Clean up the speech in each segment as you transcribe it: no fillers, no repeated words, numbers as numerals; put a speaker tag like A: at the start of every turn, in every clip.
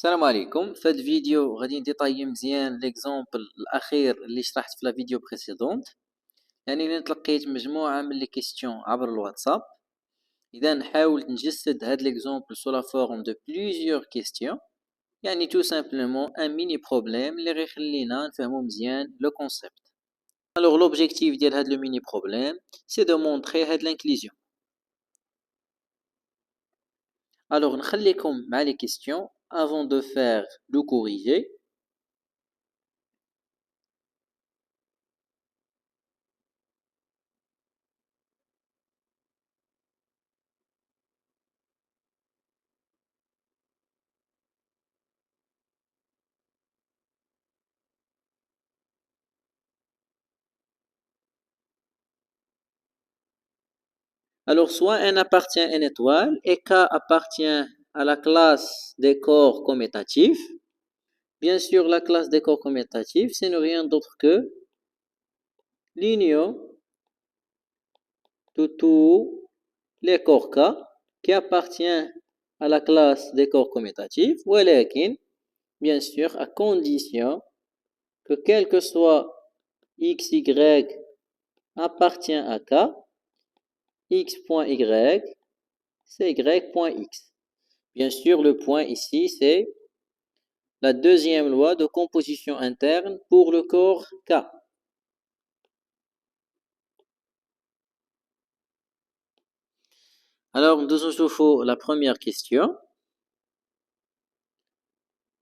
A: السلام عليكم. في هاد الفيديو غادي نديطايي مزيان ليكزومبل الاخير اللي شرحت في لا فيديو بريسيدونت، يعني اللي تلقيت مجموعه من لي كيستيون عبر الواتساب. اذا نحاول نجسد هاد ليكزومبل سو لا فورم دو بليزيور كيستيون، يعني تو سامبلومون ان ميني بروبليم اللي غيخلينا نفهمو مزيان لو كونسيبت. الوغ لوبجيكتيف ديال هاد لو ميني بروبليم سي دو مونطري هاد لانكليزيون. الوغ نخليكم مع لي كيستيون avant de faire le corriger. Alors, soit n appartient à une étoile et k appartient à la classe des corps commutatifs. Bien sûr, la classe des corps commutatifs, ce n'est rien d'autre que l'union de tous les corps k qui appartient à la classe des corps commutatifs. ولكن, bien sûr, à condition que quel que soit x, y appartient à k, x.y, c'est y.x. Bien sûr, le point ici, c'est la deuxième loi de composition interne pour le corps K. Alors, nous avons la première question.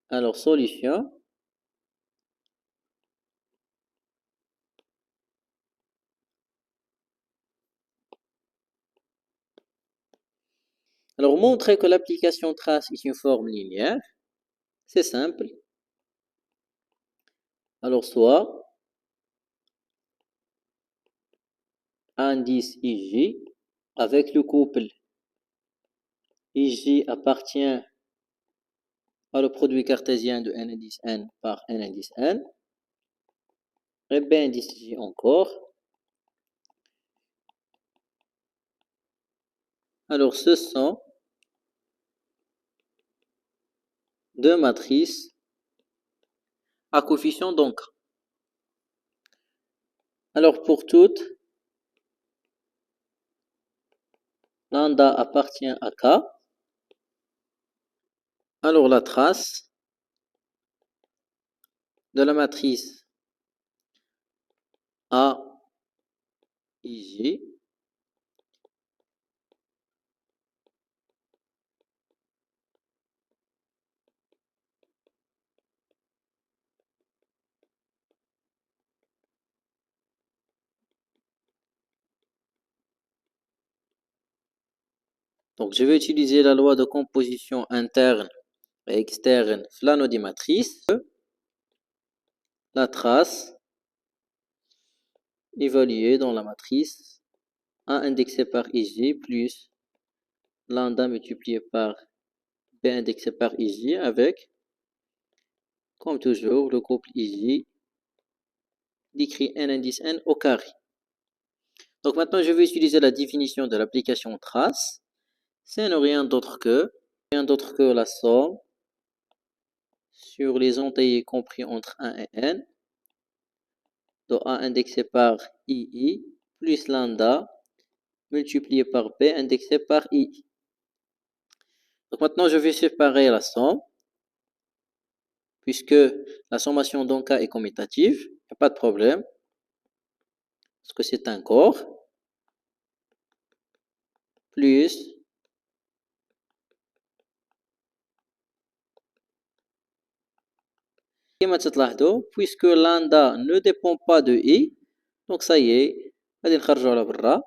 A: Alors, solution. Alors, montrer que l'application trace est une forme linéaire. C'est simple. Alors, soit indice IJ avec le couple IJ appartient à le produit cartésien de n indice n par n indice n. Et B indice J encore. Alors, ce sont deux matrices à coefficient donc. Alors, pour toutes, lambda appartient à K. Alors, la trace de la matrice A, IJ, donc je vais utiliser la loi de composition interne et externe flano des matrices. La trace évaluée dans la matrice A indexé par IJ plus lambda multiplié par B indexé par IJ avec, comme toujours, le couple IJ décrit n indice n au carré. Donc maintenant, je vais utiliser la définition de l'application trace. C'est rien d'autre que la somme sur les entiers compris entre 1 et n de A indexé par II plus lambda multiplié par B indexé par I. Donc maintenant, je vais séparer la somme, puisque la sommation donc K est commutative, il n'y a pas de problème, parce que c'est un corps, plus puisque lambda ne dépend pas de I, donc ça y est, غادي نخرجوا على برا.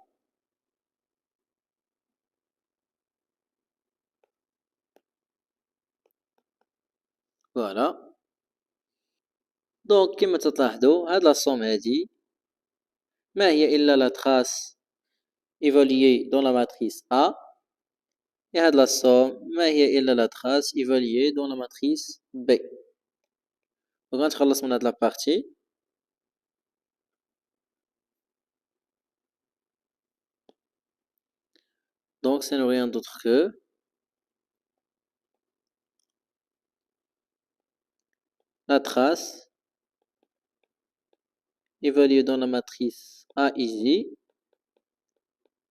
A: Voilà. Donc كما تلاحظوا هاد لا somme هادي ما هي إلا la trace évaluée dans la matrice A et هاد la somme ما هي إلا la trace évaluée dans la matrice B. Donc غنتخلص من هاد la partie. Donc, ce n'est rien d'autre que la trace évaluée dans la matrice AIJ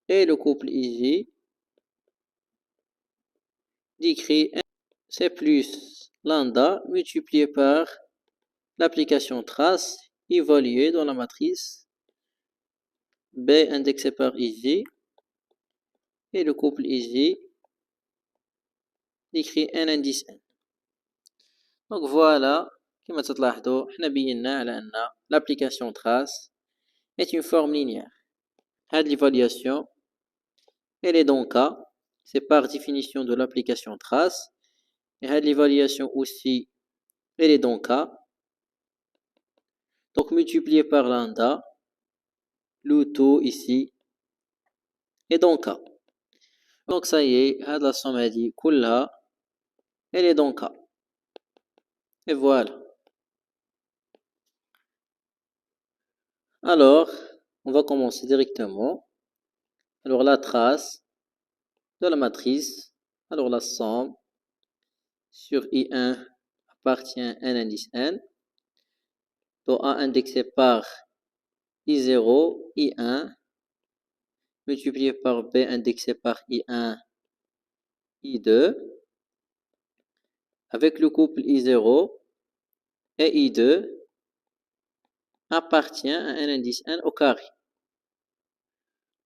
A: et le couple IJ décrit c'est plus lambda multiplié par l'application trace évaluée dans la matrice B indexé par IJ et le couple IJ décrit N indice N. Donc voilà, كما تلاحظوا حنا بينا على أن l'application trace est une forme linéaire. هذه l'évaluation elle est donc K, c'est par définition de l'application trace. Et هذه l'évaluation aussi elle est donc K. Donc multiplié par lambda, le taux ici est donc K. Donc ça y est, la somme هذه كلها elle est donc K. Et voilà. Alors, on va commencer directement. Alors la trace de la matrice, alors la somme sur I1 appartient à n indice n, dont A indexé par I0, I1, multiplié par B indexé par I1, I2, avec le couple I0 et I2 appartient à n indice n au carré.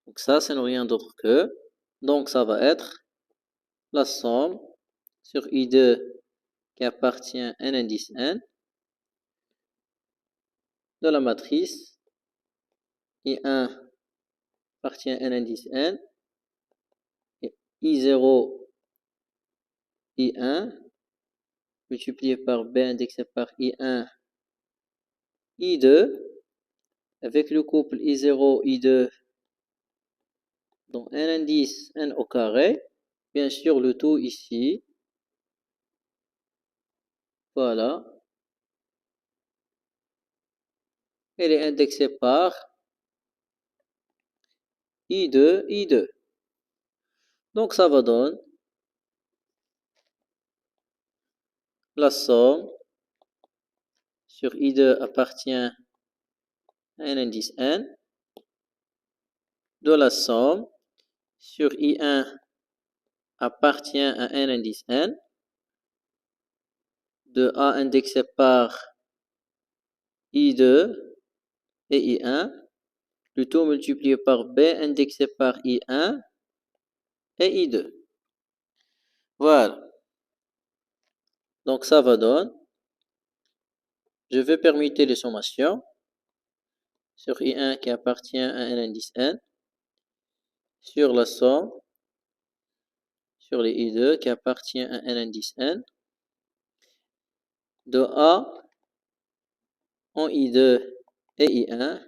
A: Donc ça, c'est rien d'autre que, donc ça va être la somme sur I2 qui appartient à n indice n de la matrice I1 appartient à n indice n et I0 I1 multiplié par B indexé par I1 I2 avec le couple I0 I2 donc n indice n au carré, bien sûr le tout ici, voilà, elle est indexée par I2 I2. Donc ça va donner la somme sur I2 appartient à n indice n de la somme sur I1 appartient à n indice n de A indexé par I2 et I1, le tout multiplié par B indexé par I1 et I2. Voilà. Donc ça va donner, je vais permuter les sommations sur I1 qui appartient à n indice n, sur la somme sur les I2 qui appartient à n indice n, de A en I2 et I1,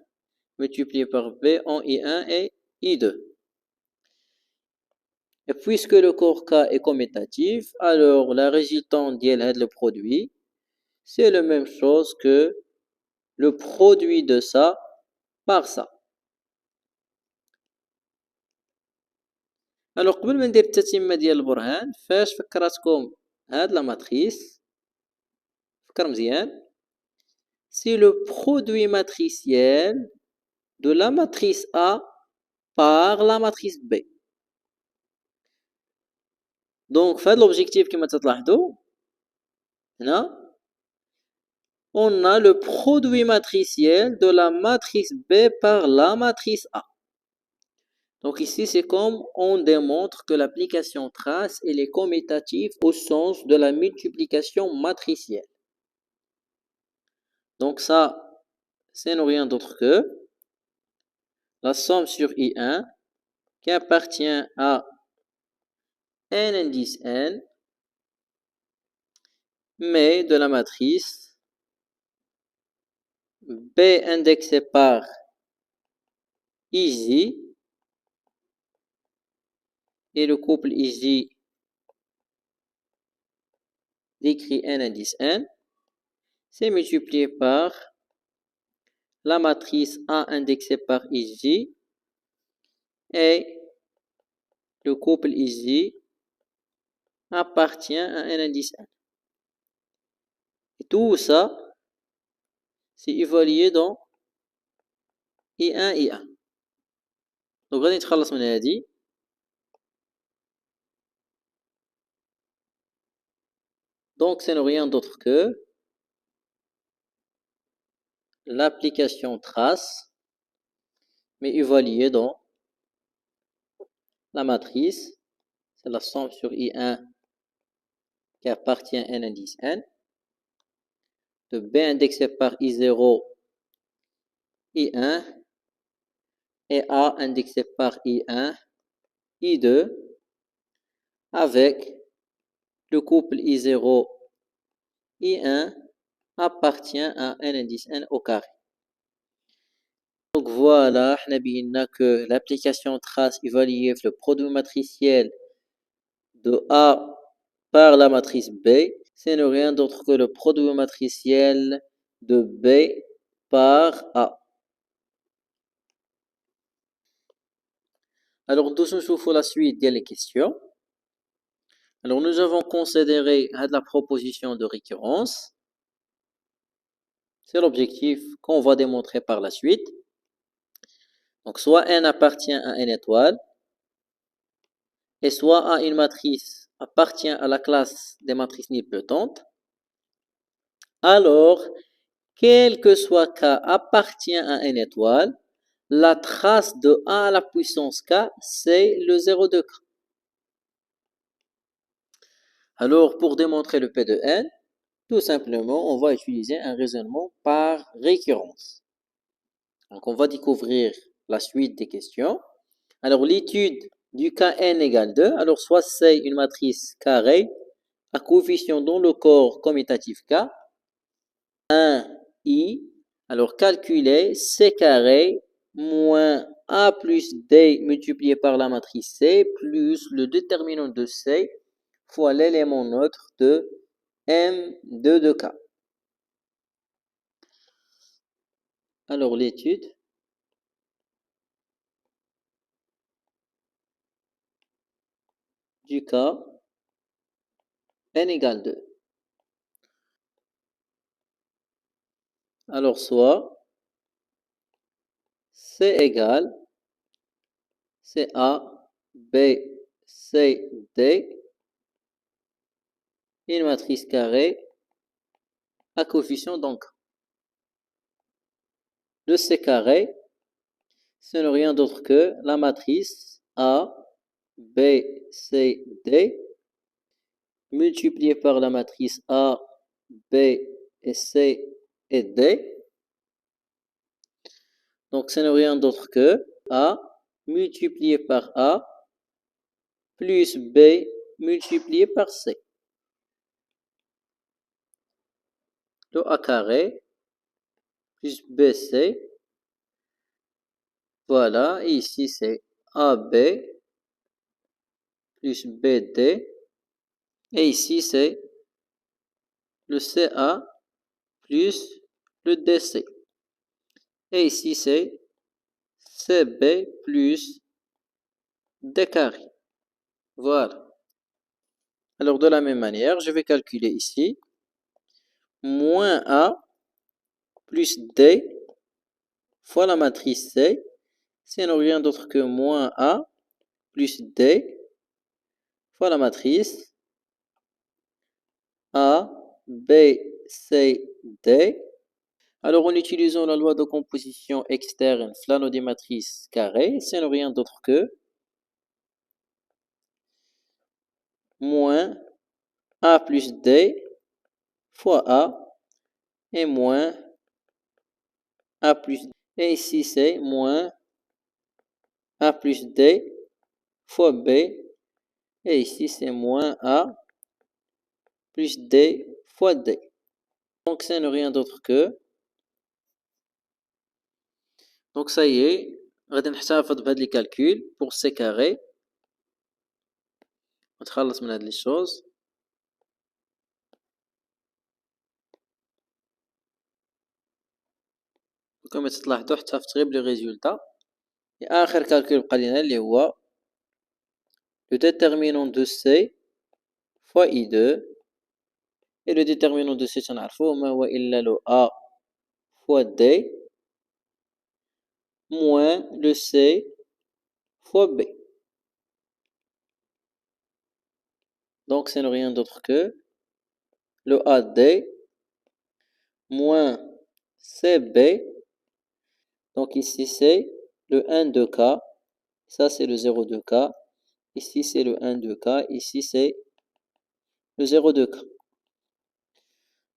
A: multiplié par B en I1 et I2. Et puisque le corps K est commutatif, alors la résultante de le produit, c'est la même chose que le produit de ça par ça. Alors قبل ما ندير التتمة ديال البرهان فاش فكرتكم هاد لا ماتريس فكر مزيان c'est le produit matriciel de la matrice A par la matrice B. Donc في هاد l'objectif كما تلاحظوا هنا on a le produit matriciel de la matrice B par la matrice A. Donc ici, c'est comme on démontre que l'application trace elle est commutative au sens de la multiplication matricielle. Donc ça, c'est rien d'autre que la somme sur I1 qui appartient à n indice n, mais de la matrice B indexé par IJ et le couple IJ décrit n indice n, c'est multiplié par la matrice A indexée par IJ et le couple IJ appartient à n indice n. Et tout ça, c'est évalué dans I1, I1. Donc, غادي نتخلص من هذه. Donc, ce n'est rien d'autre que l'application trace, mais évaluée dans la matrice. C'est la somme sur I1 qui appartient à un indice N, de B indexé par I0, I1, et A indexé par I1, I2, avec le couple I0, I1 appartient à un indice N au carré. Donc voilà, on a bien que l'application trace évalue le produit matriciel de A par la matrice B, ce n'est rien d'autre que le produit matriciel de B par A. Alors, nous allons la suite des questions. Alors, nous avons considéré la proposition de récurrence. C'est l'objectif qu'on va démontrer par la suite. Donc, soit N appartient à une étoile, et soit A une matrice appartient à la classe des matrices nilpotentes. Alors, quel que soit K appartient à une étoile, la trace de A à la puissance K, c'est le 0 de K. Alors, pour démontrer le P de N, tout simplement, on va utiliser un raisonnement par récurrence. Donc, on va découvrir la suite des questions. Alors, l'étude du cas n égale 2. Alors, soit c'est une matrice carrée à coefficient dans le corps commutatif K. 1i. Alors, calculer C carré moins A plus D multiplié par la matrice C plus le déterminant de C fois l'élément neutre de M2 de K. Alors, l'étude du cas n égale 2. Alors, soit C égale CA, B, C, D, une matrice carrée à coefficient donc. Le C carré, ce n'est rien d'autre que la matrice A, B, C, D, multipliée par la matrice A, B, et C, et D. Donc, ce n'est rien d'autre que A multiplié par A plus B multiplié par C. Le A carré plus BC. Voilà, et ici c'est AB plus BD. Et ici c'est le CA plus le DC. Et ici c'est CB plus D carré. Voilà. Alors de la même manière, je vais calculer ici moins A plus D fois la matrice C. C'est rien d'autre que moins A plus D fois la matrice A, B, C, D. Alors, en utilisant la loi de composition externe flano des matrices carrées, c'est rien d'autre que moins A plus D fois A et moins A plus D. Et ici, c'est moins A plus D fois B. Et ici, c'est moins A plus D fois D. Donc, c'est rien d'autre que... Donc, ça y est, غادي نحتفظ بهاد les calculs pour C carré. نتخلص من هاد les choses. كما تلاحظوا احتفظت غير بلي ريزولتا. آخر calcul بقى لينا اللي هو le déterminant de C fois I2 Et le déterminant de C, le A fois D moins le C fois B. Donc, ce n'est rien d'autre que le AD moins CB. Donc, ici, c'est le 1 de K. Ça, c'est le 0 de K. Ici, c'est le 1 de K. Ici, c'est le 0 de K.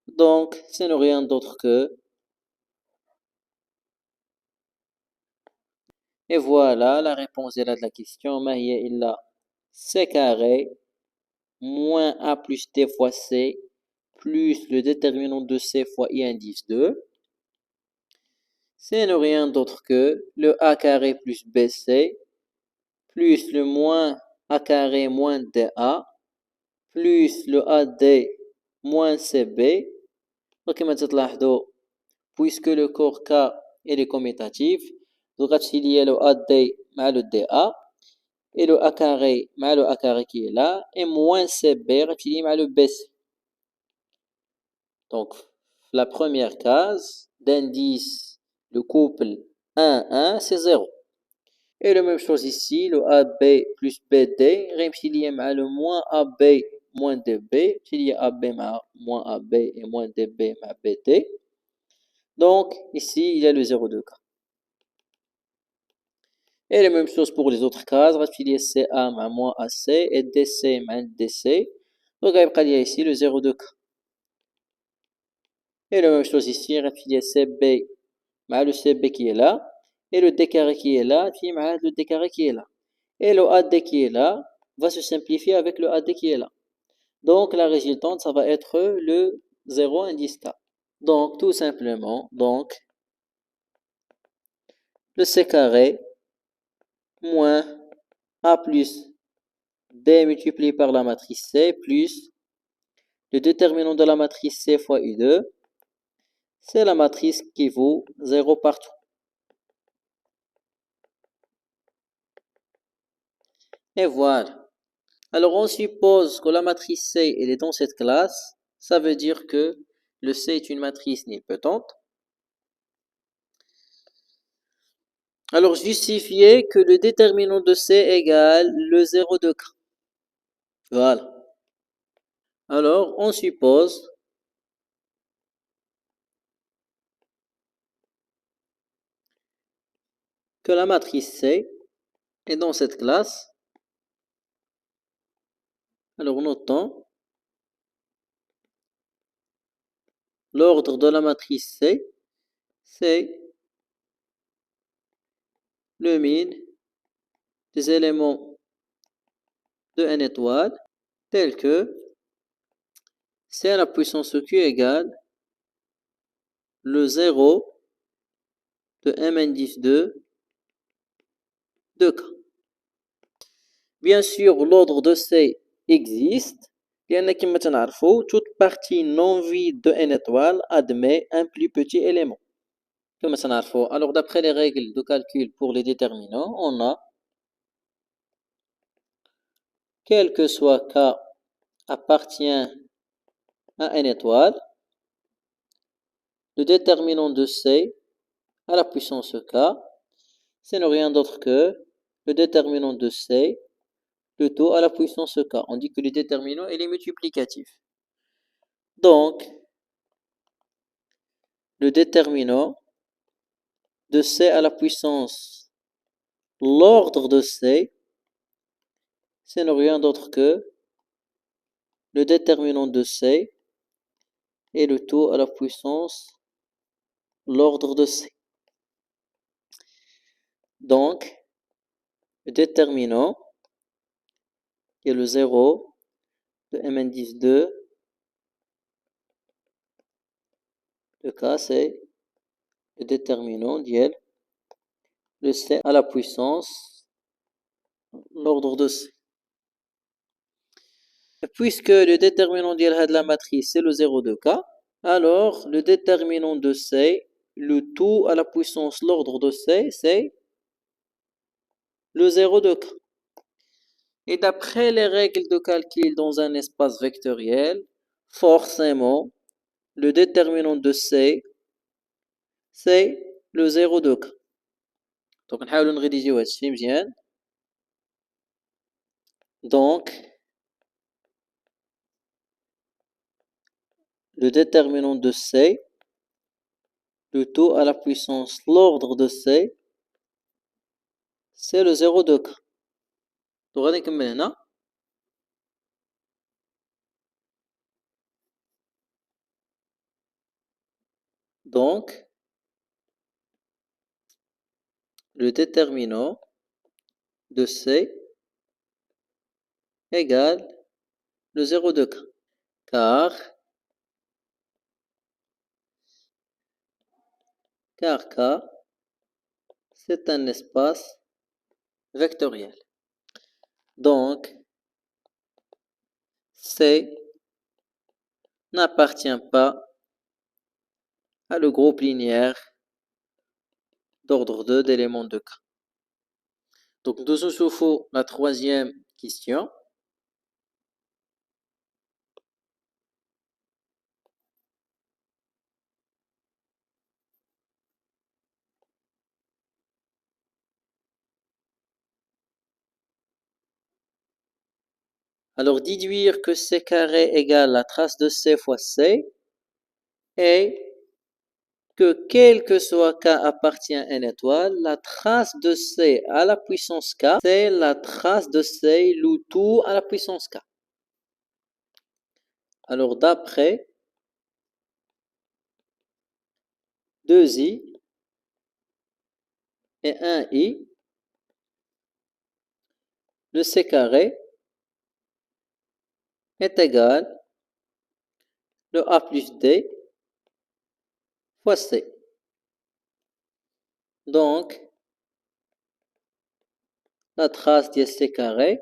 A: Donc, ce n'est rien d'autre que... Et voilà, la réponse est là de la question. Mahia illa C carré moins A plus D fois C plus le déterminant de C fois I indice 2. C'est rien d'autre que le A carré plus BC plus le moins A carré moins DA plus le AD moins CB. وكما تلاحظوا puisque le corps K est commutatif, donc il y a le AD مع le DA et le A carré مع le A carré qui est là et moins CB غتمشي مع le BC. Donc la première case d'indice le couple 1 1 c'est 0. Et la même chose ici, le AB plus BD, غيمشي مع le moins AB moins DB, il y a AB moins AB et moins DB مع BD. Donc ici, il y a le 0 de K. Et la même chose pour les autres cases, il y a CA مع moins AC et DC مع DC. Donc il y a ici le 0 de K. Et la même chose ici, il y a CB مع le CB qui est là. Et le D carré qui est là, puis le D carré qui est là. Et le AD qui est là va se simplifier avec le AD qui est là. Donc, la résultante, ça va être le 0 indice K. Donc, tout simplement, donc, le C carré moins A plus D multiplié par la matrice C plus le déterminant de la matrice C fois U2, c'est la matrice qui vaut 0 partout. Et voilà. Alors, on suppose que la matrice C elle est dans cette classe. Ça veut dire que le C est une matrice nilpotente. Alors, justifier que le déterminant de C égale le 0 de K. Voilà. Alors, on suppose que la matrice C est dans cette classe. Alors, notons l'ordre de la matrice C, c'est le min des éléments de n étoile tels que C à la puissance Q égale le 0 de M indice 2 de K. Bien sûr, l'ordre de C existe. Toute partie non vide de n étoile admet un plus petit élément. Alors, d'après les règles de calcul pour les déterminants, on a, quel que soit K appartient à n étoile, le déterminant de C à la puissance K, ce n'est rien d'autre que le déterminant de C, le taux à la puissance K. On dit que le déterminant est multiplicatif. Donc, le déterminant de C à la puissance l'ordre de C, ce n'est rien d'autre que le déterminant de C et le taux à la puissance l'ordre de C. Donc, le déterminant est le 0 de M indice 2 de K, c'est le déterminant d'IL, le C à la puissance l'ordre de C. Puisque le déterminant de la matrice, c'est le 0 de K, alors le déterminant de C, le tout à la puissance l'ordre de C, c'est le 0 de K. Et d'après les règles de calcul dans un espace vectoriel, forcément, le déterminant de C, c'est le 0 de K. Donc, نحاولوا نغيديزيو هاد الشيء مزيان. Donc, le déterminant de C, le tout à la puissance l'ordre de C, c'est le 0 de K. Donc, غادي نكمل هنا. Donc, le déterminant de C égale le 0 de K. Car K, c'est un espace vectoriel. Donc, C n'appartient pas à le groupe linéaire d'ordre 2 d'éléments de K. Donc, nous avons la troisième question. Alors, déduire que C carré égale la trace de C fois C et que quel que soit K appartient à une étoile, la trace de C à la puissance K, c'est la trace de C, le tout à la puissance K. Alors, d'après 2i et 1i, le C carré est égal le A plus D fois C. Donc, la trace de C carré,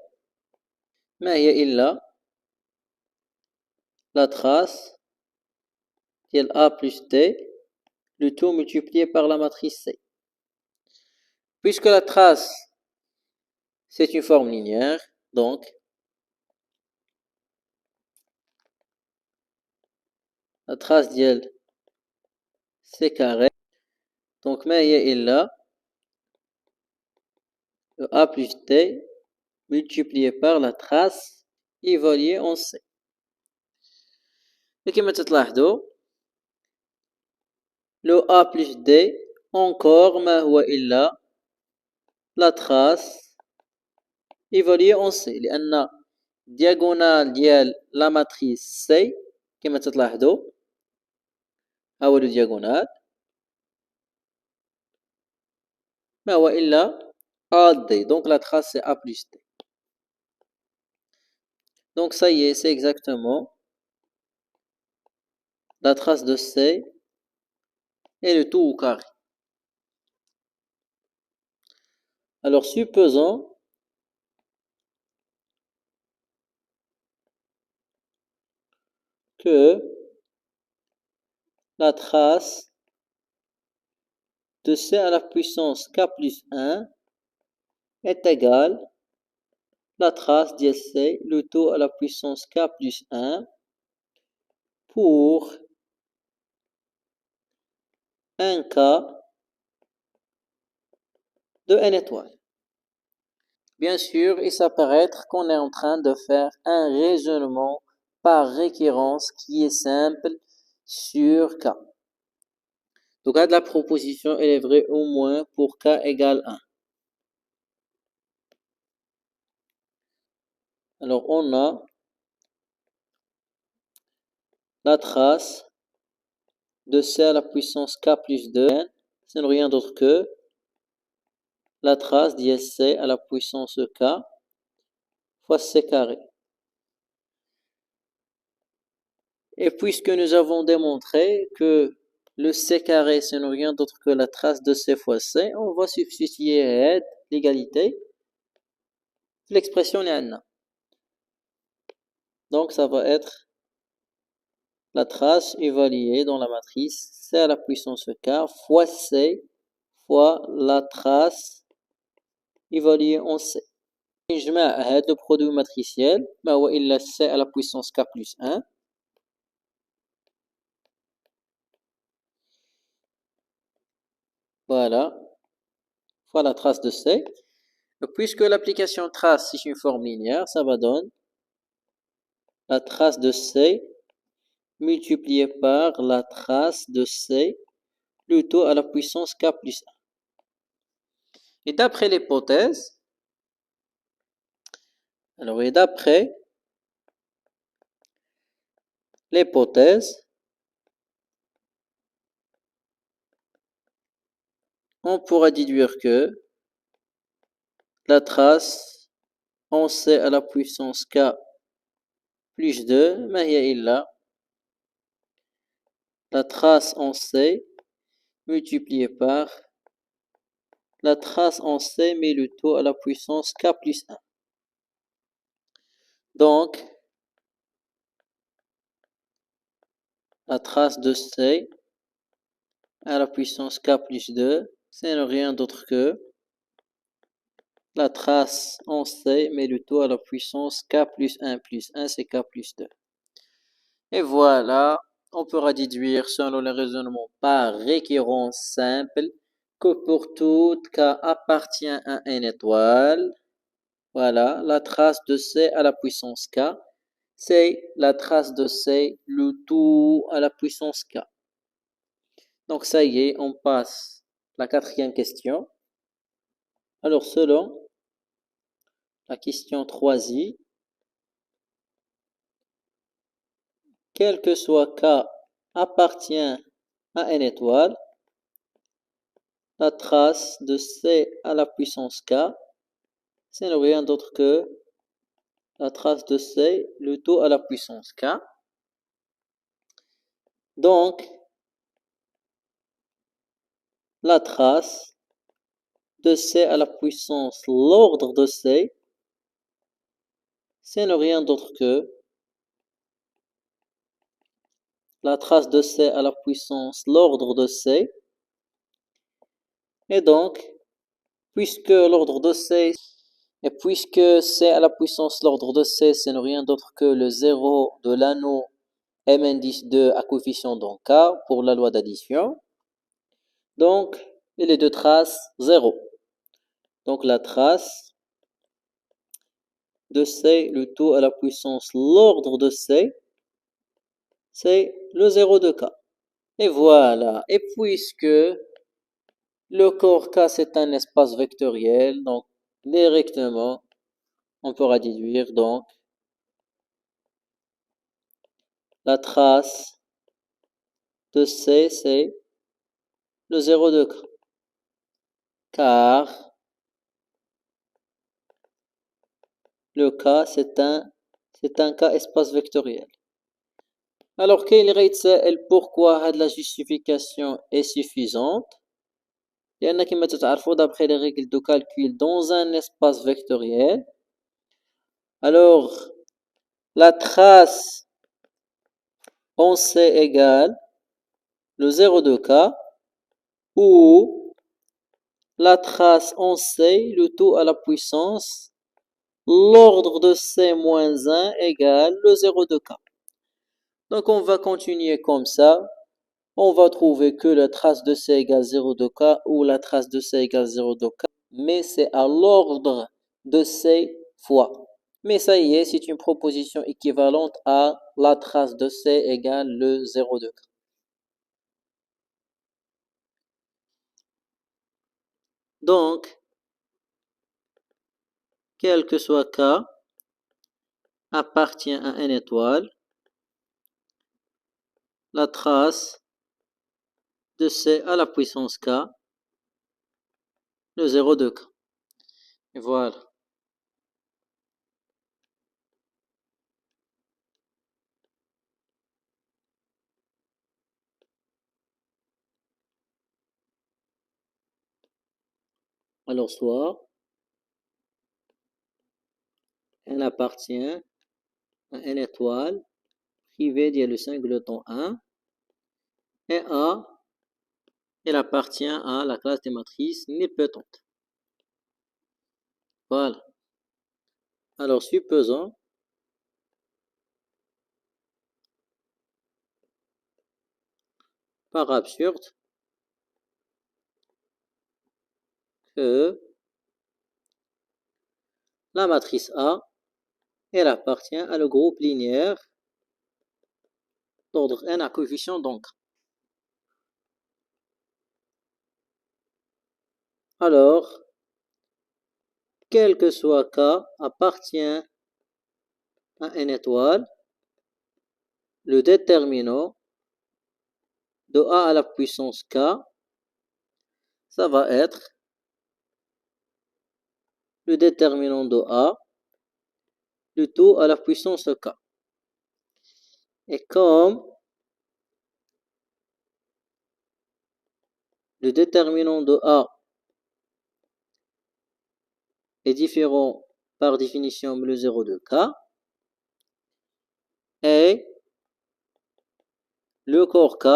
A: ما هي إلا la trace de A plus D, le tout multiplié par la matrice C. Puisque la trace, c'est une forme linéaire, donc la trace de C carré, donc ما هي إلا le A plus D multiplié par la trace évaluée en C. Et كما تلاحظوا le A plus D encore ما هو إلا la trace évaluée en C لأن diagonale ديال la matrice C كما تلاحظوا ها هو le diagonale ما هو إلا AD, donc la trace c'est A plus D. Donc ça y est, c'est exactement la trace de C et le tout au carré. Alors supposons que la trace de C à la puissance K plus 1 est égale la trace de C, le tout à la puissance K plus 1 pour un K de n étoiles. Bien sûr, il s'apparaît qu'on est en train de faire un raisonnement par récurrence qui est simple sur K. Donc, la proposition, elle est vraie au moins pour K égale 1. Alors, on a la trace de C à la puissance K plus 2, ce n'est rien d'autre que la trace d'ISC à la puissance K fois C carré. Et puisque nous avons démontré que le C carré, ce n'est rien d'autre que la trace de C fois C, on va substituer l'égalité. L'expression est là. Donc, ça va être la trace évaluée dans la matrice C à la puissance K fois C fois la trace évaluée en C. نجمع هذا le produit matriciel ما هو إلا C à la puissance K plus 1 Voilà. Voilà la trace de C. Puisque l'application trace c'est une forme linéaire, ça va donner la trace de C multipliée par la trace de C plutôt à la puissance K plus 1. Et d'après l'hypothèse, on pourra déduire que la trace en C à la puissance K plus 2, ما هي إلا la trace en C multipliée par la trace en C mais le taux à la puissance K plus 1. Donc, la trace de C à la puissance K plus 2, c'est rien d'autre que la trace en C mais le taux à la puissance K plus 1 plus 1, c'est K plus 2. Et voilà, on pourra déduire selon le raisonnement par récurrence simple que pour tout K appartient à une étoile, voilà, la trace de C à la puissance K, c'est la trace de C, le tout à la puissance K. Donc ça y est, on passe à la quatrième question. Alors selon la question 3i, quel que soit K appartient à une étoile, la trace de C à la puissance K, c'est rien d'autre que la trace de C, le taux à la puissance K. Donc, la trace de C à la puissance l'ordre de C, c'est rien d'autre que la trace de C à la puissance l'ordre de C. Et donc, puisque l'ordre de C, et puisque C à la puissance l'ordre de C, c'est rien d'autre que le 0 de l'anneau M indice 2 à coefficient dans K pour la loi d'addition. Donc, et les deux traces, 0. Donc, la trace de C, le taux à la puissance l'ordre de C, c'est le 0 de K. Et voilà. Et puisque le corps K, c'est un espace vectoriel, donc directement, on pourra déduire donc la trace de C, c'est le 0 de K. Car le K, c'est un K espace vectoriel. Alors, pourquoi la justification est suffisante? لأن كما تعرفوا d'après les règles de calcul dans un espace vectoriel, alors la trace en C égale le 0 de K ou la trace en C, le taux à la puissance, l'ordre de C moins 1 égale le 0 de K. Donc on va continuer comme ça. On va trouver que la trace de C égale 0 de K ou la trace de C égale 0 de K, mais c'est à l'ordre de C fois. Mais ça y est, c'est une proposition équivalente à la trace de C égale le 0 de K. Donc, quel que soit K appartient à une étoile, la trace de C à la puissance K, le 0 de K. Et voilà. Alors, soit elle appartient à une étoile privée dit le singleton 1 et A, elle appartient à la classe des matrices nilpotentes. Voilà. Alors, supposons par absurde que la matrice A, elle appartient à le groupe linéaire d'ordre n à coefficient donc. Alors, quel que soit K appartient à n étoile, le déterminant de A à la puissance K, ça va être le déterminant de A, le tout à la puissance K. Et comme le déterminant de A est différent par définition le 0 de K, et le corps K,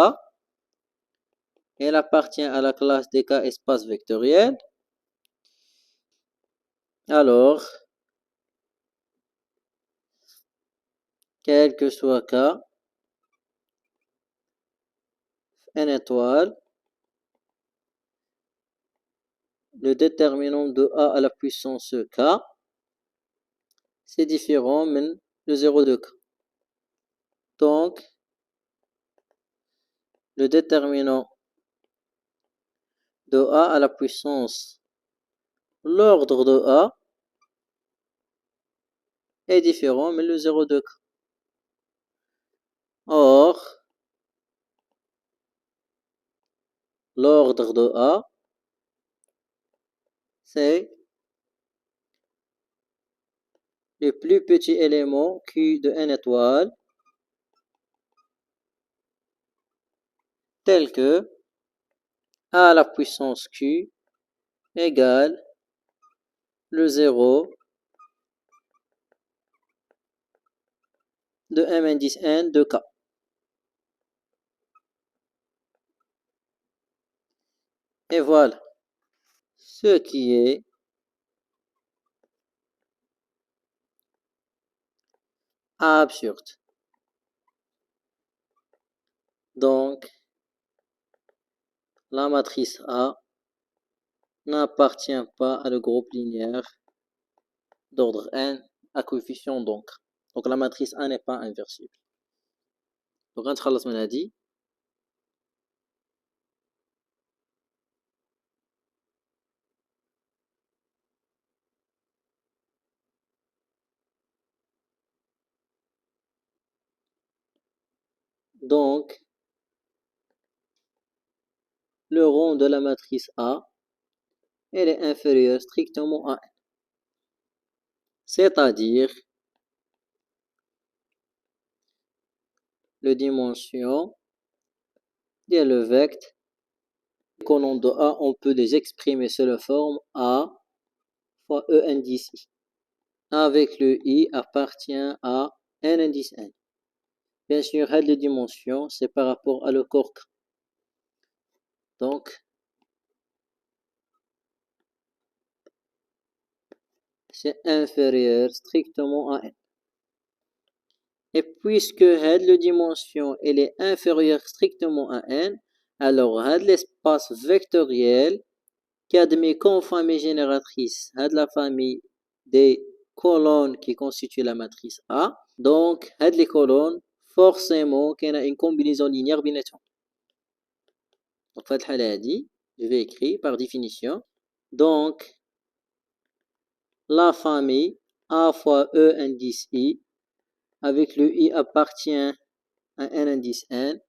A: elle appartient à la classe des K espaces vectoriels, alors, quel que soit K, n étoile, le déterminant de A à la puissance K, c'est différent de le 0 de K. Donc, le déterminant de A à la puissance l'ordre de A est différent de le 0 de K. Or, l'ordre de A, c'est le plus petit élément Q de n étoile, tel que A à la puissance Q égale le 0 de m indice n de K. Et voilà, ce qui est absurde. Donc, la matrice A n'appartient pas à le groupe linéaire d'ordre n à coefficient donc. Donc, la matrice A n'est pas inversible. Donc, on a dit. Donc, le rang de la matrice A, elle est inférieure strictement à n. C'est-à-dire, le dimension et le vecteur, les colonnes de A, on peut les exprimer sous la forme A fois E indice I. Avec le I appartient à n indice n. Bien sûr, les dimensions, c'est par rapport à le corps K. Donc, c'est inférieur strictement à n. Et puisque la dimension elle est inférieure strictement à n, alors l'espace vectoriel qui admet comme famille génératrice la famille des colonnes qui constituent la matrice A. Donc, les colonnes, forcément, qu'il y a une combinaison linéaire binaire. Donc, je vais écrire par définition. Donc, la famille A fois E indice I, avec le I appartient à n indice n,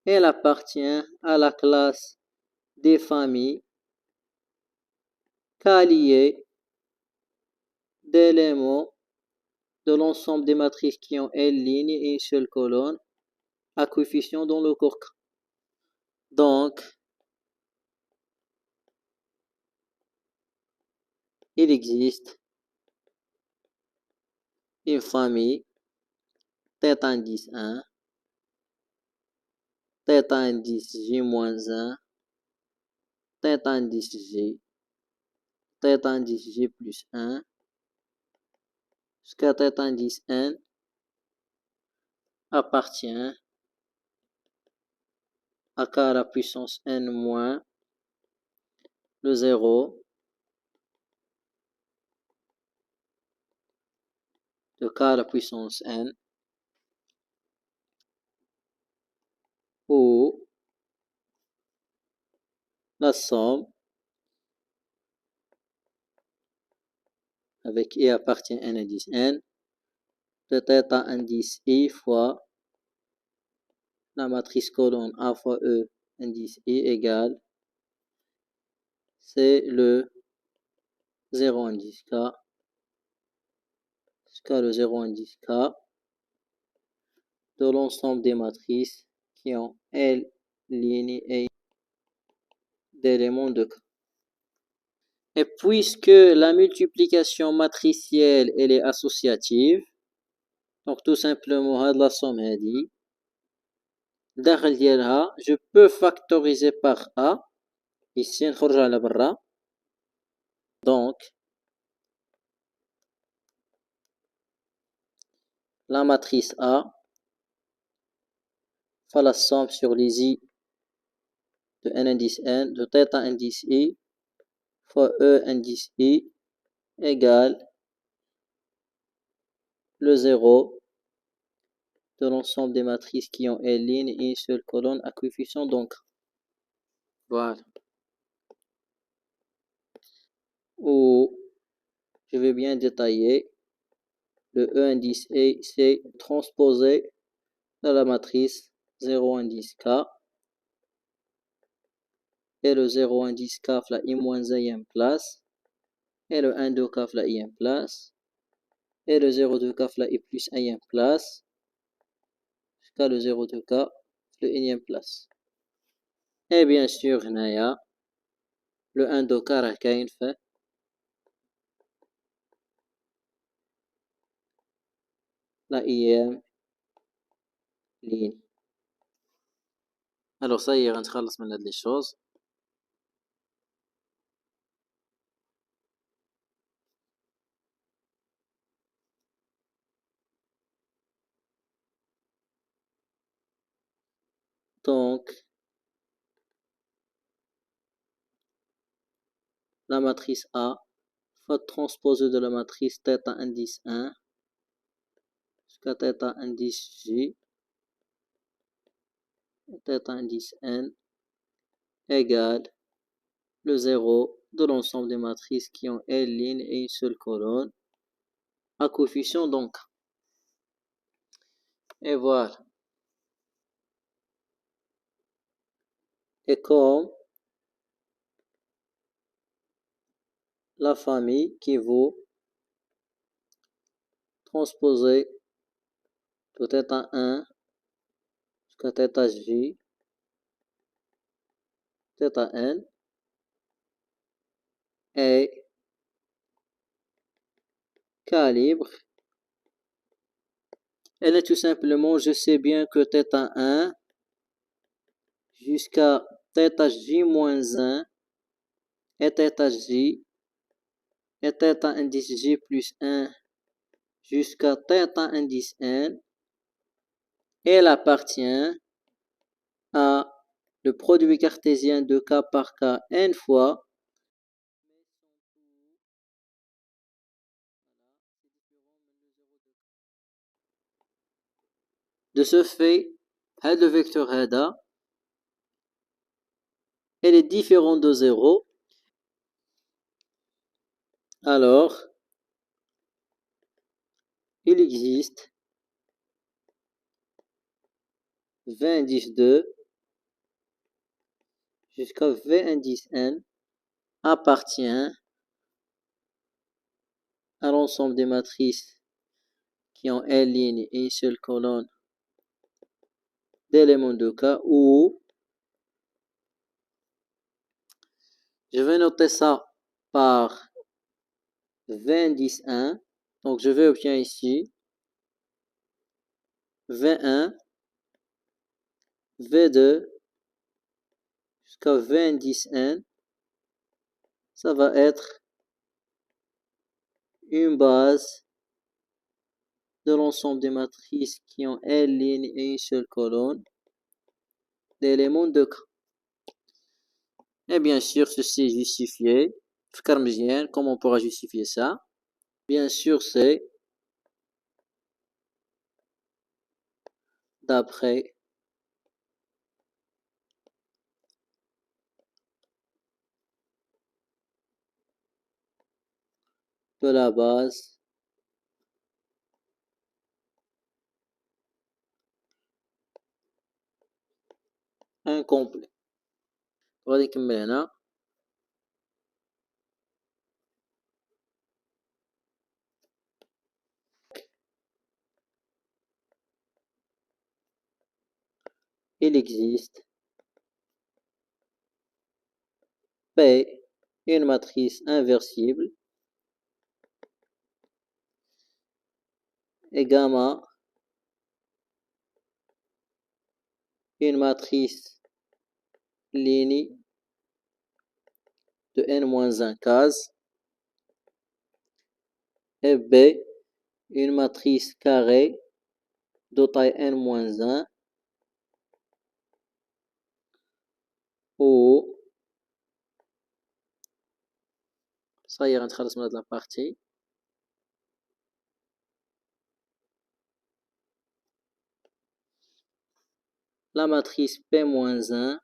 A: elle appartient à la classe des familles K-liées d'éléments de l'ensemble des matrices qui ont L lignes et une seule colonne à coefficient dans le corps K. Donc, il existe une famille θ indice 1, θ indice J-1, θ indice J, θ indice J plus 1, jusqu'à θ indice N appartient à K à la puissance N moins le 0 de k à la puissance n, où la somme avec i appartient à n indice n de θ indice i fois la matrice colonne A fois E indice i égale, c'est le 0 indice k jusqu'à le 0 indice k de l'ensemble des matrices qui ont L ligne et d'éléments de k. Et puisque la multiplication matricielle elle est associative, donc tout simplement la somme هذه الداخل ديالها je peux factoriser par A ici نخرج على برا. Donc la matrice A fait la somme sur les i de n indice n de θ indice i fois E indice i égale le 0 de l'ensemble des matrices qui ont L ligne et une seule colonne à coefficient donc. Voilà. Ou je vais bien détailler, le E indice A c'est transposé dans la matrice 0 indice K et le 0 indice K la I moins I place et le 1 de K la I place et le 0 de K la I plus I place jusqu'à le 0 de K le I place. Et bien sûr هنايا le 1 de K راه كاين في la I ligne. Alors ça y est غنتخلص من هاد les choses. Donc la matrice A faut transposer de la matrice θ indice 1 jusqu'à θ indice J θ indice n égale le 0 de l'ensemble des matrices qui ont L ligne et une seule colonne à coefficient donc. Et voilà. Et comme la famille qui vaut transposer de θ1 jusqu'à θj θn est calibre. Elle est tout simplement, je sais bien que θ1 jusqu'à θj moins 1 et θj et θ indice j plus 1 jusqu'à θ indice n, elle appartient à le produit cartésien de k par k n fois de ce fait le vecteur هذا elle est différent de 0. Alors il existe v indice 2 jusqu'à v indice n appartient à l'ensemble des matrices qui ont L ligne et une seule colonne d'éléments de K, où je vais noter ça par v indice 1. Donc je vais obtenir ici V1, V2 jusqu'à v indice n. Ça va être une base de l'ensemble des matrices qui ont L ligne et une seule colonne d'éléments de K. Et bien sûr, ceci est justifié. Comment on pourra justifier ça? Bien sûr, c'est d'après de la base incomplet. غادي نكمل هنا. Il existe P, une matrice inversible, et gamma, une matrice linéaire de n-1 cases, et B, une matrice carrée de taille n-1, où ça y est, غنتخلص من هاد la partie. La matrice P-1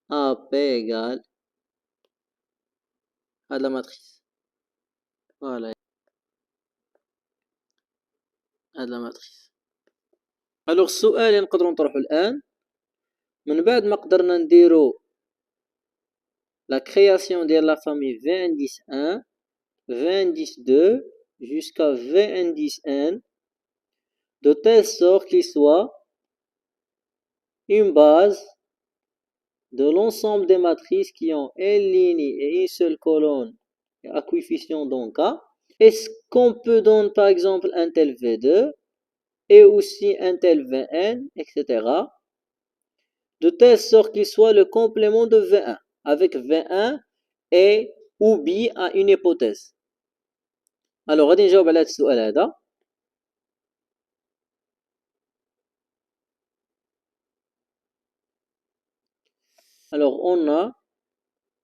A: AP égale à la matrice. Voilà, à la matrice. Alors السؤال اللي نقدروا نطرحوا الآن، من بعد ما قدرنا نديرو la création de la famille V indice 1, V indice 2 jusqu'à V indice n, de telle sorte qu'il soit une base de l'ensemble des matrices qui ont une ligne et une seule colonne à coefficient donc K. Est-ce qu'on peut donner par exemple un tel V2 et aussi un tel Vn, etc. de telle sorte qu'il soit le complément de V1 avec V1 et ou B à une hypothèse. Alors غادي نجاوب على هذا السؤال هذا. Alors on a,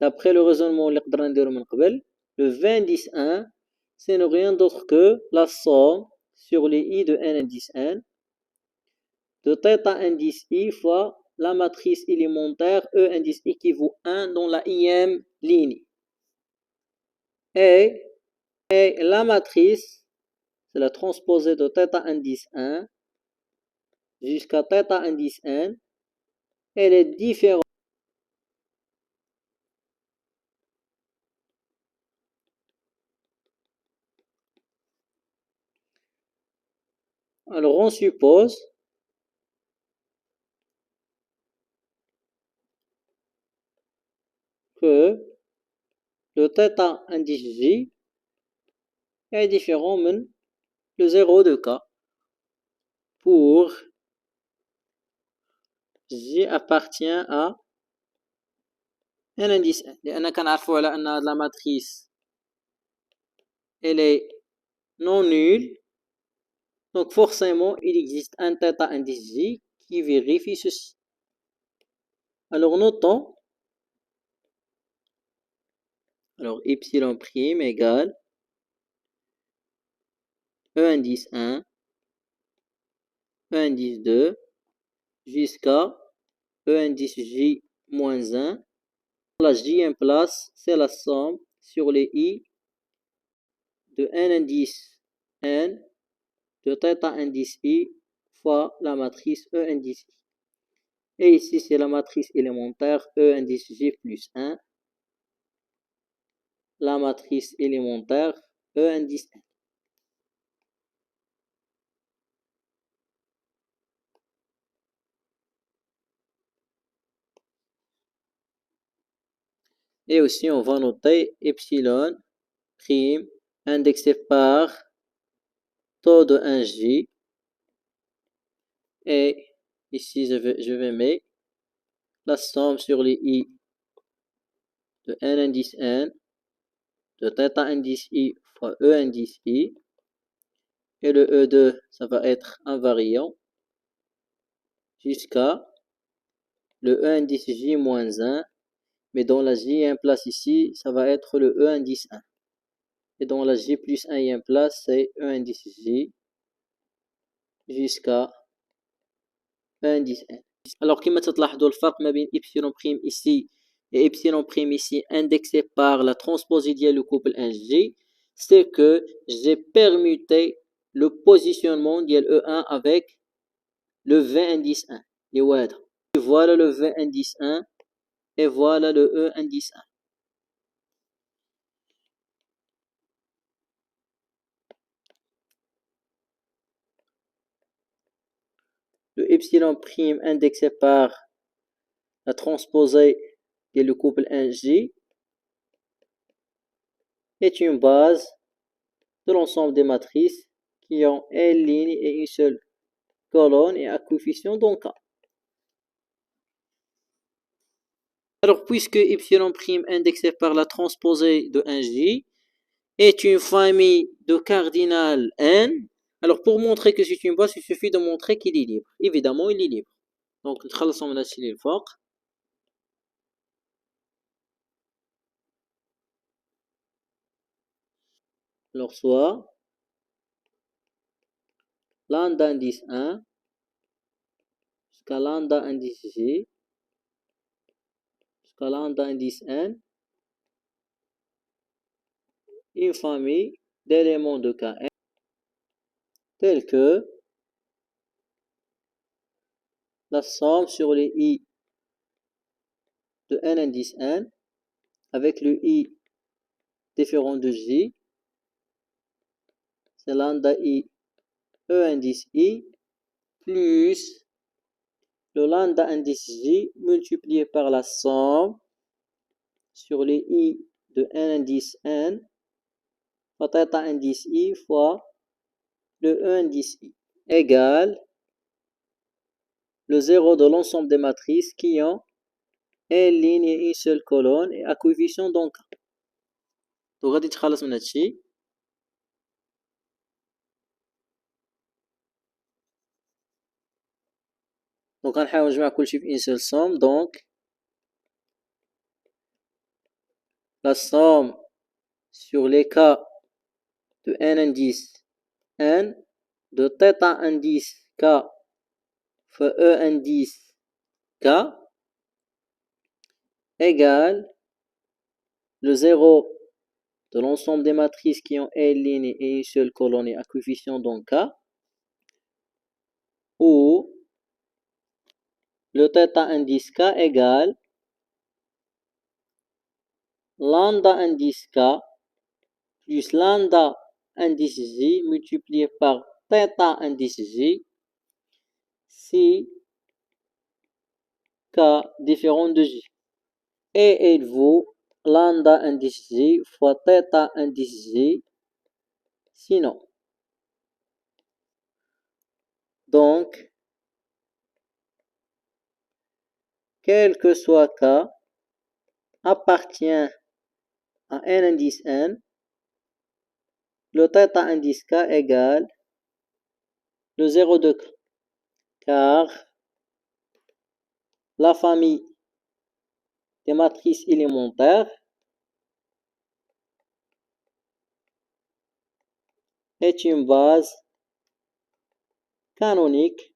A: d'après le raisonnement اللي قدرنا نديرو من قبل, le V indice 1 c'est rien d'autre que la somme sur les i de n indice n de θ indice i fois la matrice élémentaire E indice i qui vaut 1 dans la ième ligne. Et la matrice, c'est la transposée de θ indice 1 jusqu'à θ indice n. Elle est différente. Alors on suppose que le θ indice j est différent de le 0 de k pour j appartient à un indice n. لأننا كنعرفوا على أن la matrice elle est non nulle, donc forcément il existe un θ indice j qui vérifie ceci. Alors notons, alors epsilon prime égale E indice 1, E indice 2, jusqu'à E indice j moins 1. La j en place, c'est la somme sur les i de n indice n de θ indice i fois la matrice E indice i. Et ici, c'est la matrice élémentaire E indice j plus 1, la matrice élémentaire E indice n. Et aussi, on va noter epsilon prime indexé par taux de 1j. Et ici, je vais mettre la somme sur les i de n indice n de θ indice i fois E indice i. Et le E2, ça va être invariant jusqu'à le E indice j moins 1 Mais dans la J, il y a une place ici, ça va être le E indice 1. Et dans la J plus 1, il y a une place, c'est E indice J jusqu'à E indice 1. Alors, كما تلاحظوا الفرق ما بين إبسيلون بريم ici et إبسيلون بريم ici indexé par la transposée ديال le couple 1J, c'est que j'ai permuté le positionnement ديال E1 avec le V indice 1. Et voilà le V indice 1 et voilà le E indice 1. Le epsilon prime indexé par la transposée de le couple 1J est une base de l'ensemble des matrices qui ont une ligne et une seule colonne et un coefficient donc K. Alors, puisque epsilon prime indexé par la transposée de 1J est une famille de cardinal N, alors pour montrer que c'est une base, il suffit de montrer qu'il est libre. Évidemment, il est libre. Donc, نخلصوا من هادشي اللي الفوق. Alors, soit lambda indice 1 jusqu'à lambda indice J jusqu'à lambda indice N, une famille d'éléments de Kn tels que la somme sur les I de N indice N avec le I différent de J, c'est lambda I E indice I plus le lambda indice J multiplié par la somme sur les I de N indice N fois θ indice I fois le E indice I égale le zéro de l'ensemble des matrices qui ont une ligne et une seule colonne et un coefficient donc. Donc غادي تخلص من هادشي. Donc غنحاول نجمع كلشي في une seule somme. Donc la somme sur les cas de N indice N de θ indice K fois E indice K égale le zéro de l'ensemble des matrices qui ont une ligne et une seule colonne et un coefficient donc K, où le θ indice K égale lambda indice K plus lambda indice J multiplié par θ indice J si K différent de J. Et il vaut lambda indice J fois θ indice J sinon. Donc, quel que soit K appartient à N indice N, le θ indice K égale le 0 de K, car la famille des matrices élémentaires est une base canonique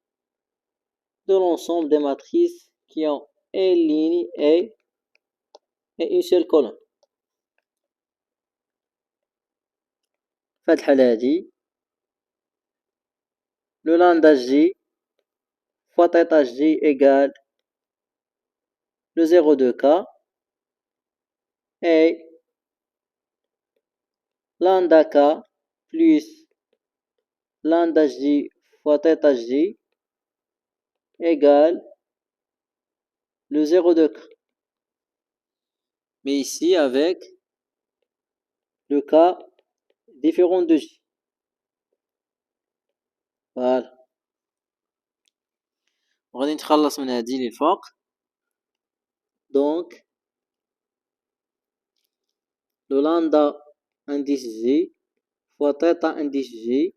A: de l'ensemble des matrices qui ont une ligne et une seule colonne. في هاد الحالة هادي le lambda J fois θ J égale le 0 de K et lambda K plus lambda J fois θ J égale le 0 de K. Mais ici avec le K différent de J. Voilà. غادي نتخلص من هذه اللي الفوق. Donc le lambda indice J fois θ indice J,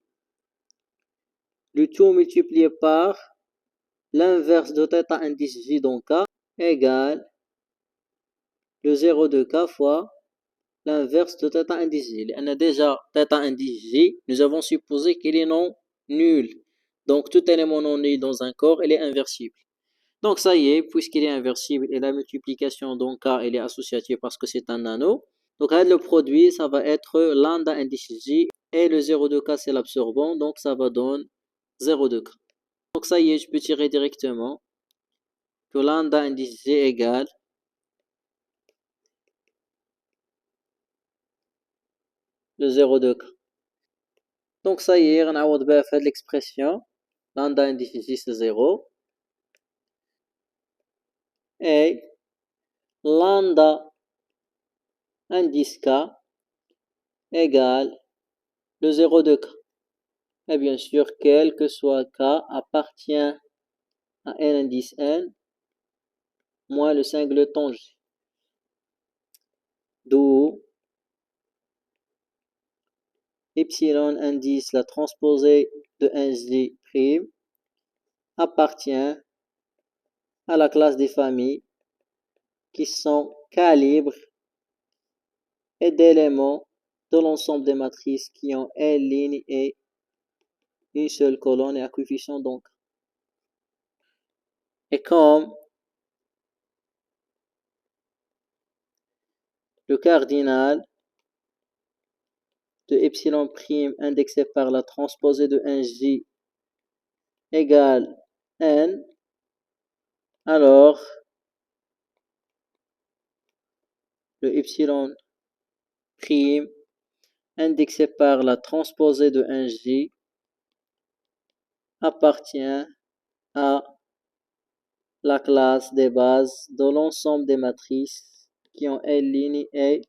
A: le tout multiplié par l'inverse de θ indice J donc K égale le 0 de k fois l'inverse de θ indice J. On a déjà θ indice J, nous avons supposé qu'il est non nul. Donc tout élément non nul dans un corps, il est inversible. Donc ça y est, puisqu'il est inversible et la multiplication dans k, elle est associative parce que c'est un anneau. Donc le produit, ça va être lambda indice J et le 0 de k, c'est l'absorbant, donc ça va donner 0 de k. Donc ça y est, je peux tirer directement que lambda indice J égale le 0 de k. Donc ça y est, on a bien fait l'expression lambda indice J c'est 0 et lambda indice k égale le 0 de k. Et bien sûr, quel que soit k appartient à n indice n moins le singleton J. D'où epsilon indice la transposée de 1J' appartient à la classe des familles qui sont calibres et d'éléments de l'ensemble des matrices qui ont L ligne et une seule colonne et un coefficient donc. Et comme le cardinal de epsilon prime indexé par la transposée de 1J égale n, alors le epsilon prime indexé par la transposée de 1J appartient à la classe des bases de l'ensemble des matrices qui ont L ligne et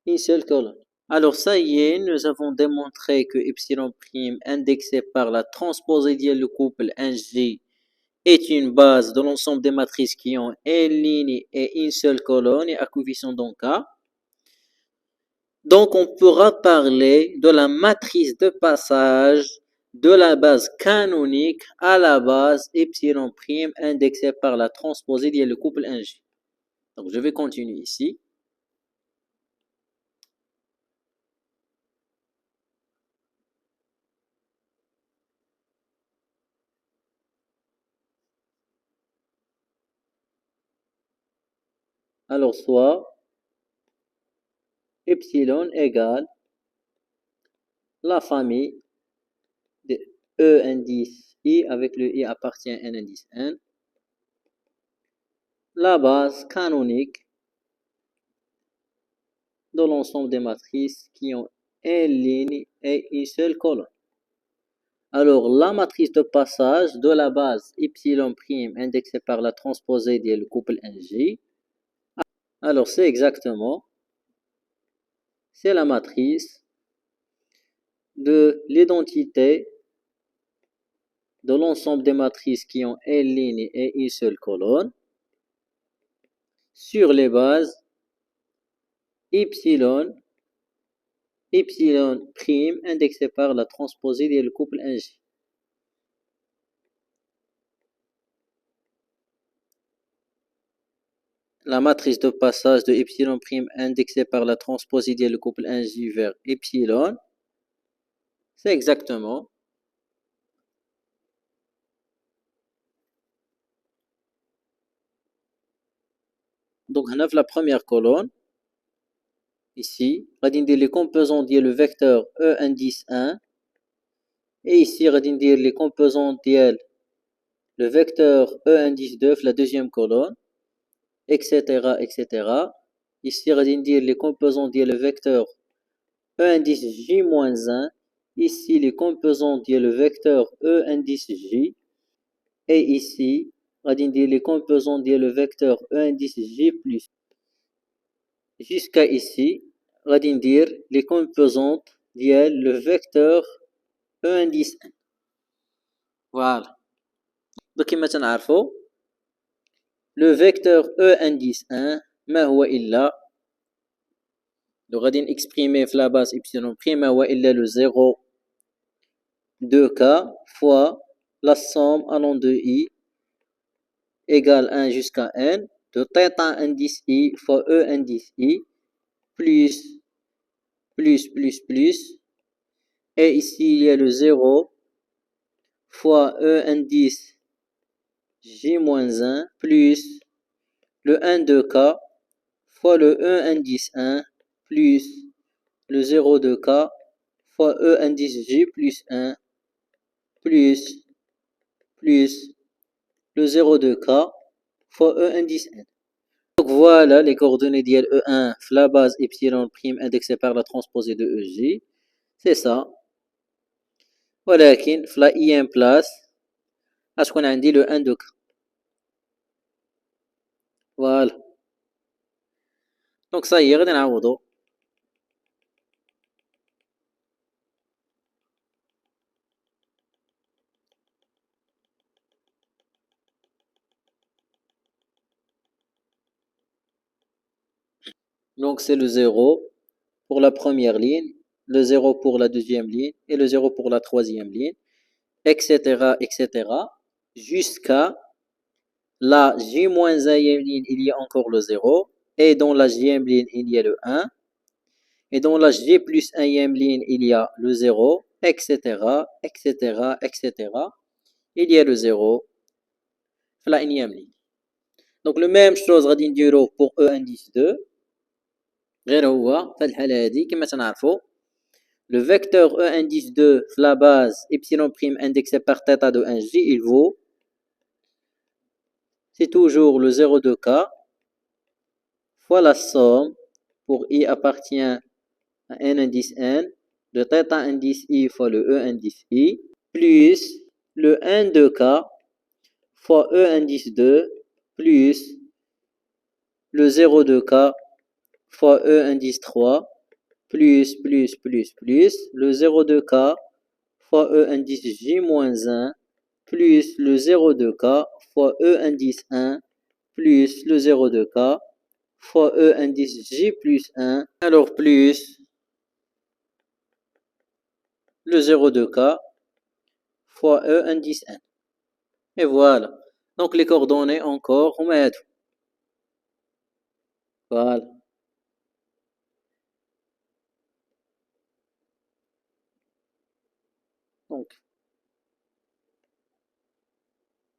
A: une seule colonne. Alors ça y est, nous avons démontré que epsilon prime indexé par la transposée de le couple 1J est une base de l'ensemble des matrices qui ont L ligne et une seule colonne et à coefficient donc K. Donc on pourra parler de la matrice de passage de la base canonique à la base epsilon prime indexée par la transposée de le couple 1J. Donc je vais continuer ici. Alors soit epsilon égale la famille de E indice I avec le I appartient à N indice N, la base canonique de l'ensemble des matrices qui ont une ligne et une seule colonne. Alors, la matrice de passage de la base epsilon prime indexée par la transposée de le couple NJ, alors c'est la matrice de l'identité de l'ensemble des matrices qui ont une ligne et une seule colonne sur les bases epsilon prime indexé par la transposée de le couple NJ. La matrice de passage de epsilon prime indexée par la transposée de le couple NJ vers epsilon, c'est exactement donc on a la première colonne ici, on va dire les composants de le vecteur E indice 1 et ici on va dire les composants de le vecteur E indice 2 la deuxième colonne, etc. Ici on va dire les composants de le vecteur E indice J-1, ici les composants de le vecteur E indice J et ici on va dire les composants de le vecteur E indice J plus. Jusqu'à ici, on va dire les composantes de le vecteur E indice 1. Voilà. Donc, maintenant, نعرفوا le vecteur E indice 1 ما هو إلا لو غادي نexprimer في la base epsilon prime ما هو إلا le 0 2k fois la somme allant de I égale 1 jusqu'à n de θ indice I fois E indice I plus, et ici il y a le 0 fois E indice J moins 1 plus le 1 de K fois le E indice 1 plus le 0 de K fois E indice J plus 1 plus le 0 de K fois E indice N. Donc voilà les coordonnées d'IL E1 la base epsilon prime indexée par la transposée de EJ. C'est ça. ولكن في لا IM place غتكون عندي le 1 de K. Voilà. Donc ça y est غادي نعوضو. Donc c'est le 0 pour la première ligne, le 0 pour la deuxième ligne et le 0 pour la troisième ligne, etc., jusqu'à la J-1e ligne, il y a encore le 0, et dans la J-e ligne, il y a le 1, et dans la J plus 1e ligne, il y a le 0, etc., il y a le 0 la 1e ligne. Donc, la même chose غادي نديرو pour E indice 2. غير هو في الحالة هادي كما تنعرفو le vecteur E indice 2 في la base epsilon prime indexé par θ de 1J, il vaut, c'est toujours le 0 de K fois la somme pour I appartient à N indice N de θ indice I fois le E indice I plus le 1 de K fois E indice 2 plus le 0 de K fois E indice 3 plus le 0 de K fois E indice J moins 1 plus le 0 de K fois E indice 1 plus le 0 de K fois E indice J plus 1, alors plus le 0 de K fois E indice N. Et voilà. Donc les coordonnées encore, on met. Voilà.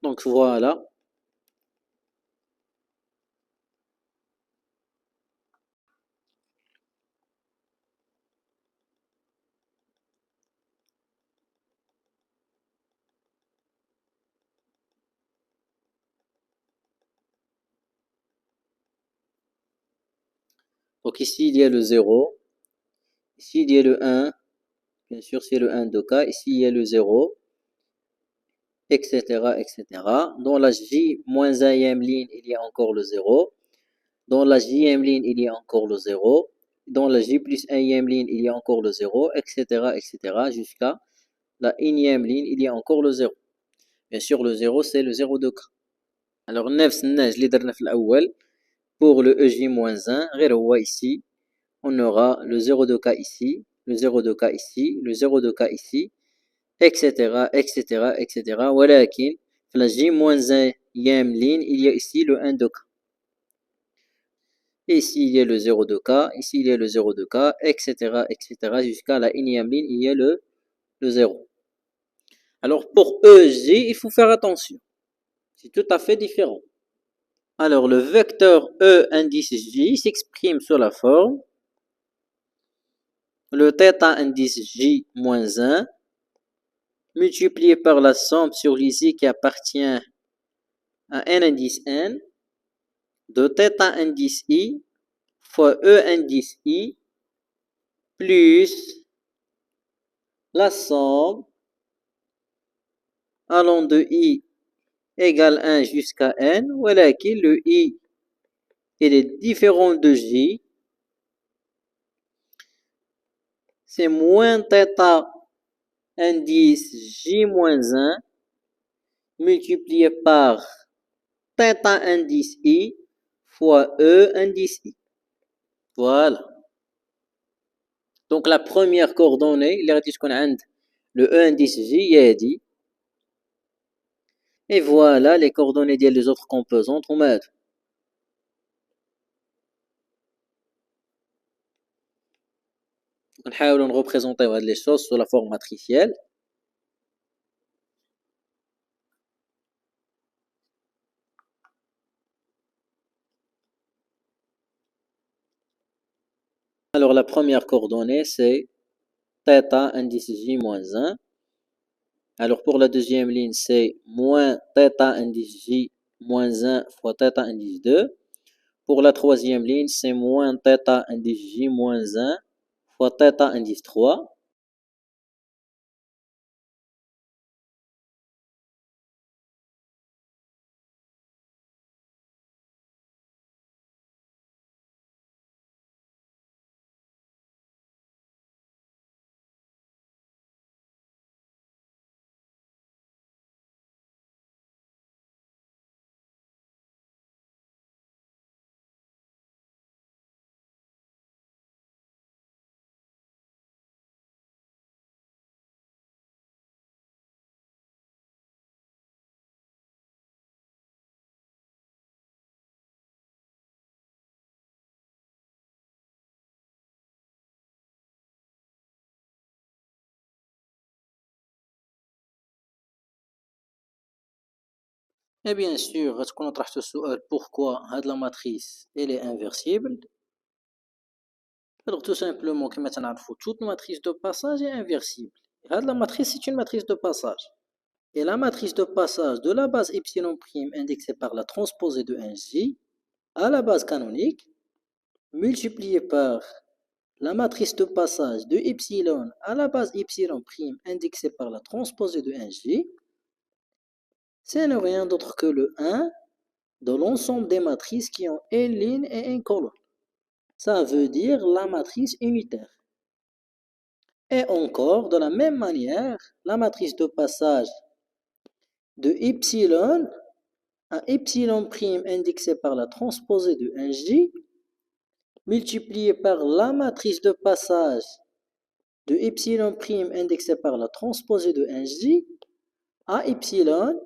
A: Donc voilà. Donc ici il y a le 0, ici il y a le 1, bien sûr c'est le 1 de K, ici il y a le 0, etc., Dans la J-1e ligne, il y a encore le 0. Dans la J-e ligne, il y a encore le 0. Dans la J plus 1e ligne, il y a encore le 0, etc., jusqu'à la 1e ligne, il y a encore le 0. Bien sûr, le 0, c'est le 0 de K. Alors, نفس النهج اللي درنا في الأول pour le EJ-1, غير هو ici, on aura le 0 de K ici, le 0 de K ici, le 0 de K ici, etc., ولكن في la J-1e ligne, il y a ici le 1 de K. Et ici, il y a le 0 de K, ici, il y a le 0 de K, etc., jusqu'à la 1e ligne, il y a le 0. Alors, pour EJ, il faut faire attention. C'est tout à fait différent. Alors, le vecteur E indice J s'exprime sous la forme le θ indice J moins 1 multiplié par la somme sur l'IJ qui appartient à N indice N de θ indice I fois E indice I plus la somme allant de I égale 1 jusqu'à N, ولكن le I il est différent de J, c'est moins θ indice J moins 1 multiplié par θ indice I fois E indice I. Voilà. Donc la première coordonnée, اللي غادي تكون عند le E indice J هي هادي. Et voilà les coordonnées ديال les autres composantes هما هادو. نحاولوا نغوبريزونطيو هاد لي شوز سو لا فورم ماتريسيال. Alors la première coordonnée c'est θ indice J moins 1. Alors pour la deuxième ligne c'est moins θ indice J moins 1 fois θ indice 2. Pour la troisième ligne c'est moins θ indice J moins 1 fois θ indice 3. Et bien sûr, غتكونوا طرحتوا السؤال pourquoi هاد la matrice elle est inversible. Alors tout simplement كما تنعرفوا toute matrice de passage est inversible. هاد la matrice c'est une matrice de passage. Et la matrice de passage de la base epsilon prime indexée par la transposée de 1J à la base canonique multipliée par la matrice de passage de epsilon à la base epsilon prime indexée par la transposée de 1J, c'est rien d'autre que le 1 de l'ensemble des matrices qui ont une ligne et une colonne. Ça veut dire la matrice unitaire. Et encore, de la même manière, la matrice de passage de epsilon à epsilon prime indexée par la transposée de 1J multipliée par la matrice de passage de epsilon prime indexée par la transposée de 1J à epsilon,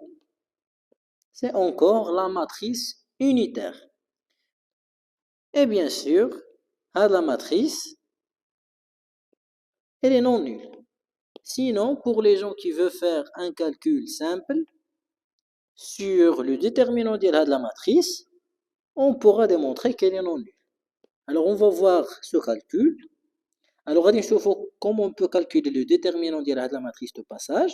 A: c'est encore la matrice unitaire. Et bien sûr, à la matrice, elle est non nulle. Sinon, pour les gens qui veulent faire un calcul simple sur le déterminant de la matrice, on pourra démontrer qu'elle est non nulle. Alors, on va voir ce calcul. Alors, on va voir comment on peut calculer le déterminant de la matrice de passage.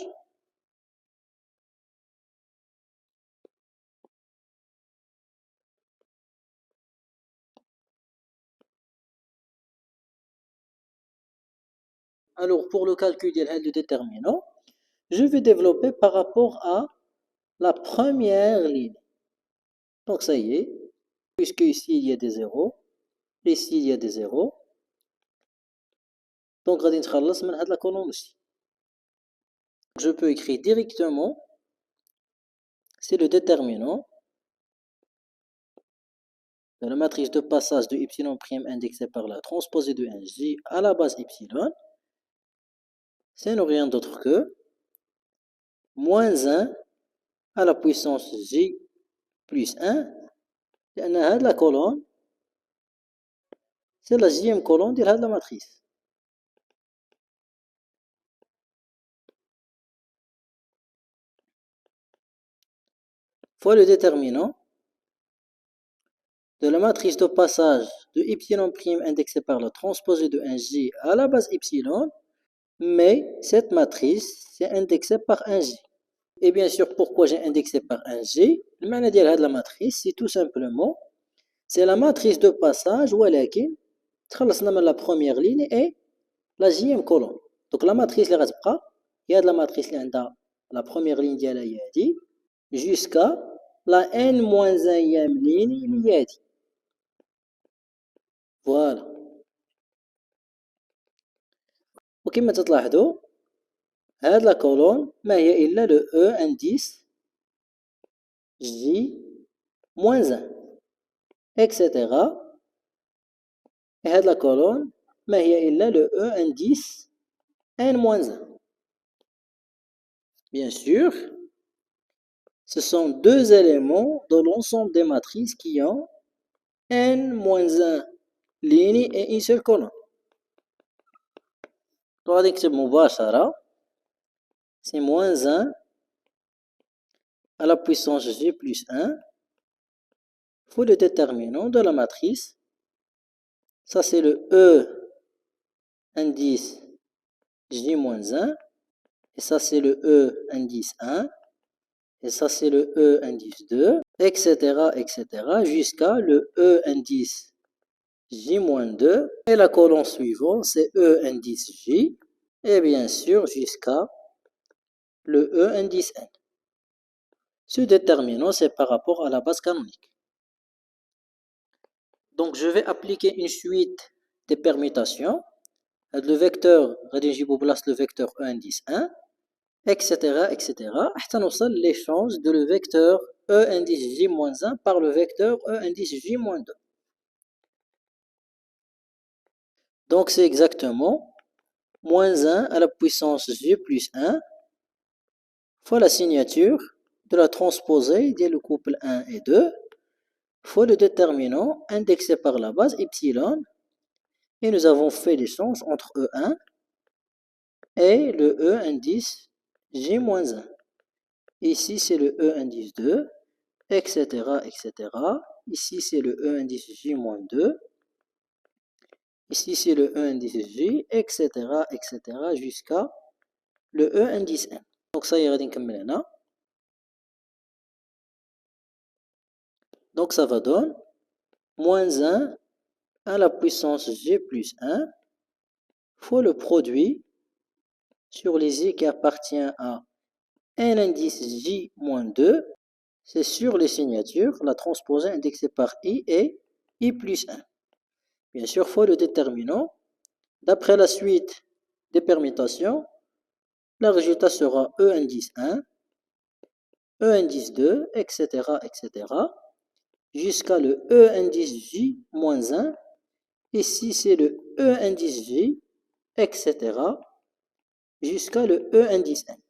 A: Alors, pour le calcul du déterminant, je vais développer par rapport à la première ligne. Donc, ça y est, puisque ici il y a des zéros, ici il y a des zéros, donc غادي نتخلص من هاد la colonne aussi. Je peux écrire directement, c'est le déterminant de la matrice de passage de epsilon prime indexée par la transposée de 1J à la base epsilon, c'est rien d'autre que moins 1 à la puissance J plus 1, لأن هاد la colonne, c'est la jième colonne de la matrice. Fois le déterminant de la matrice de passage de epsilon prime indexée par la transposée de 1J à la base epsilon, mais cette matrice c'est indexé par 1J. Et bien sûr, pourquoi j'ai indexé par 1J? Le معنى ديال هاد la matrice, c'est tout simplement, c'est la matrice de passage ولكن تخلصنا من la première ligne et la jième colonne. Donc la matrice اللي غتبقى هي هاد la matrice اللي عندها la première ligne ديالها هي هادي jusqu'à la n-1e ligne اللي هي هادي. Voilà. وكما تلاحظوا هاد la colonne ما هي إلا le E indice J moins 1 etc. Et هاد la colonne ما هي إلا le E indice n-1. Bien sûr, ce sont deux éléments de l'ensemble des matrices qui ont n-1 lignes et une seule colonne. غادي نكتب مباشرة c'est moins 1 à la puissance j plus 1 fois le déterminant de la matrice. Ça, c'est le E indice j moins 1. Et ça, c'est le E indice 1. Et ça, c'est le E indice 2, etc., etc., jusqu'à le E indice J-2. Et la colonne suivante, c'est E indice J. Et bien sûr, jusqu'à le E indice N. Ce déterminant, c'est par rapport à la base canonique. Donc, je vais appliquer une suite de permutations. Le vecteur, le vecteur E indice 1, etc., etc., حتى نوصل l'échange de le vecteur E indice J-1 par le vecteur E indice J-2. Donc, c'est exactement moins 1 à la puissance J plus 1 fois la signature de la transposée dès le couple 1 et 2 fois le déterminant indexé par la base epsilon. Et nous avons fait l'échange entre E1 et le E indice J-1. Ici, c'est le E indice 2, etc., etc. Ici, c'est le E indice J-2. Ici, c'est le E indice J, etc., etc., jusqu'à le E indice N. Donc, ça y est, نكمل هنا. Donc, ça va donner moins 1 à la puissance J plus 1 fois le produit sur les i qui appartient à N indice J moins 2. C'est sur les signatures, la transposée indexée par i et i plus 1. Bien sûr, fois le déterminant. D'après la suite des permutations, le résultat sera E indice 1, E indice 2, etc., etc., jusqu'à le E indice J moins 1. Ici, c'est le E indice J, etc., jusqu'à le E indice N.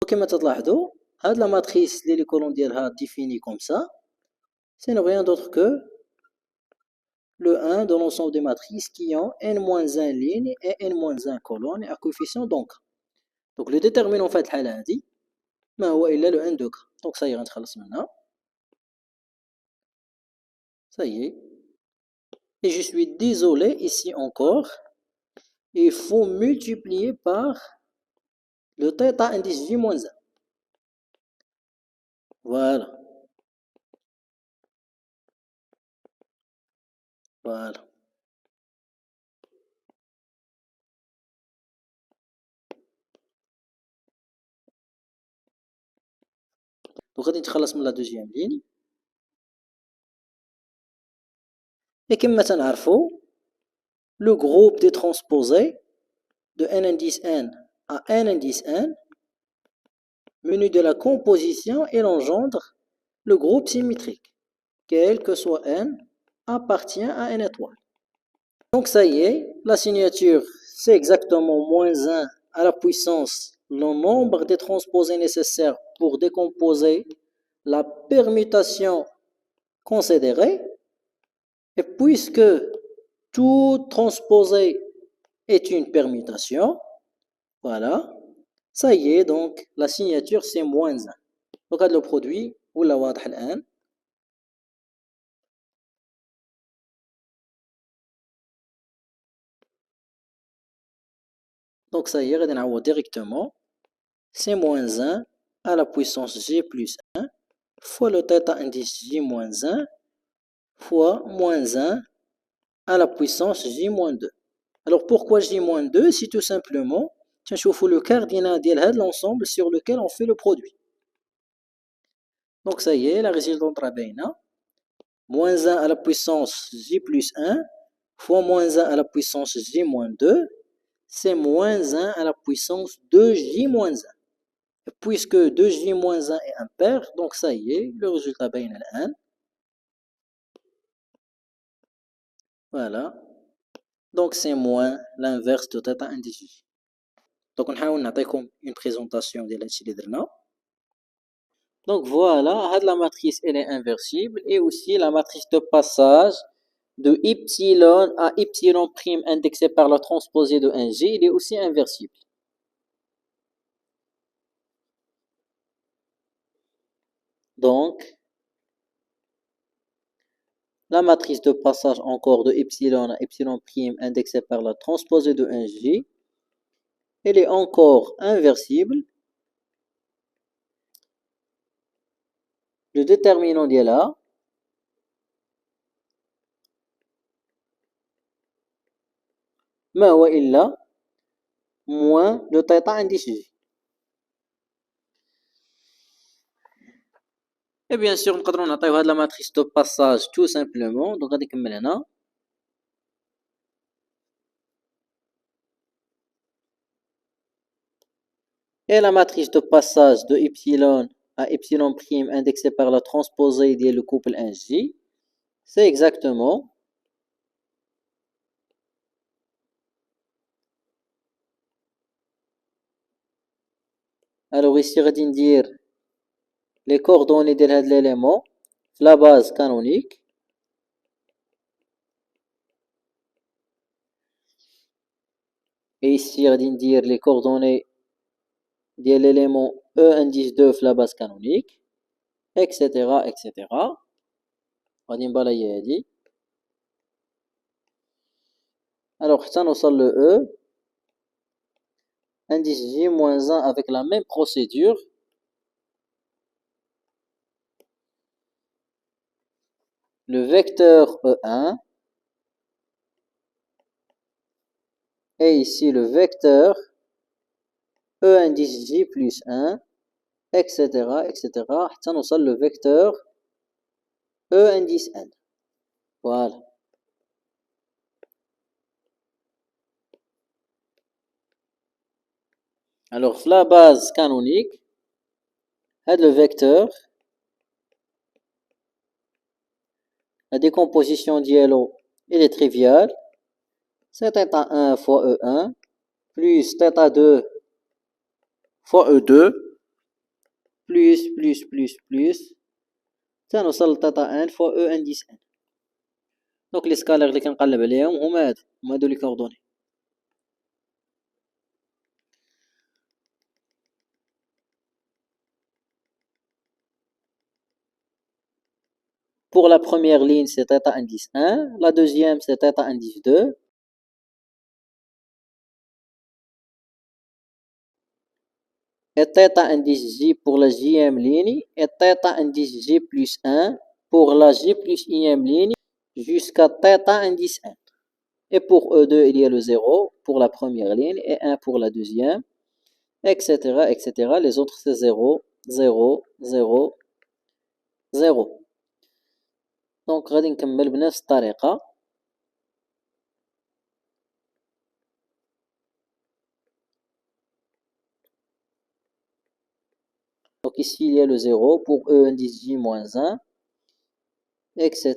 A: كما تلاحظوا هاد la matrice اللي les colonnes ديالها définie comme ça, c'est rien d'autre que le 1 de l'ensemble des matrices qui ont n-1 lignes et n-1 colonnes et à coefficient donc. Donc le déterminant في هاد الحالة هادي ما هو إلا le n degré. Donc ça y est, غنتخلص منها. Ça y est. Et je suis désolé ici encore. Il faut multiplier par le θ indice J-1. Voilà. Voilà. Donc غادي نتخلص من la deuxième ligne. Et كما تنعرفوا le groupe des transposés de n indice n à n indice n, menu de la composition, il engendre le groupe symétrique, quel que soit n, appartient à n étoile. Donc ça y est, la signature, c'est exactement moins 1 à la puissance le nombre des transposés nécessaires pour décomposer la permutation considérée. Et puisque tout transposé est une permutation, voilà, ça y est, donc la signature c'est moins 1. Donc le produit, ولا واضح الآن. Donc ça y est, غادي نعوض directement. C'est moins 1 à la puissance J plus 1 fois le θ indice J moins 1 fois moins 1 à la puissance J moins 2. Alors pourquoi J moins 2? C'est tout simplement تنشوفوا le cardinal ديال هذا l'ensemble sur lequel on fait le produit. Donc ça y est, la résultante راه باينه. Moins 1 à la puissance J plus 1 fois moins 1 à la puissance J moins 2, c'est moins 1 à la puissance 2J moins 1. Puisque 2J moins 1 est impair, donc ça y est, le résultat باين الآن. Voilà. Donc c'est moins l'inverse de θ indice J. Donc نحاول نعطيكم une présentation ديال هادشي اللي درنا. Donc voilà, la matrice elle est inversible et aussi la matrice de passage de epsilon à epsilon prime indexé par la transposée de 1J, il est aussi inversible. Donc, la matrice de passage encore de epsilon à epsilon prime indexée par la transposée de 1J, elle est encore inversible. Le déterminant est là. ما هو إلا moins le θ indice J. Et bien sûr, نقدروا نعطيو هاد la matrice de passage tout simplement. Donc غادي نكمل هنا. Et la matrice de passage de epsilon à epsilon prime indexée par la transposée ديال le couple 1J, c'est exactement alors ici غادي ندير les coordonnées de هاد l'élément في la base canonique. Et ici غادي ندير les coordonnées ديال l'élément E indice 2 في la base canonique, etc. etc. غادي نبلاي هادي. Alors حتى نوصل le E indice J-1 avec la même procédure. Le vecteur E1 et ici le vecteur E indice J plus 1, etc. etc. حتى نوصل le vecteur E indice N. Voilà. Alors, la base canonique, le vecteur, la décomposition d'ILO, elle est triviale. C'est θ1 fois E1 plus θ2 fois E2 plus ça nous صل θ1 fois E indice N. Donc les scalaires اللي كنقلب عليهم هما هادو les coordonnées. Pour la première ligne, c'est θ indice 1. La deuxième, c'est θ indice 2. Et θ indice J pour la Jème ligne. Et θ indice J plus 1 pour la J plus Ième ligne jusqu'à θ indice 1. Et pour E2, il y a le 0 pour la première ligne et 1 pour la deuxième, etc. etc. Les autres, c'est 0, 0, 0, 0. Donc غادي نكمل بنفس الطريقة. Donc ici il y a le 0 pour E indice J moins 1, etc.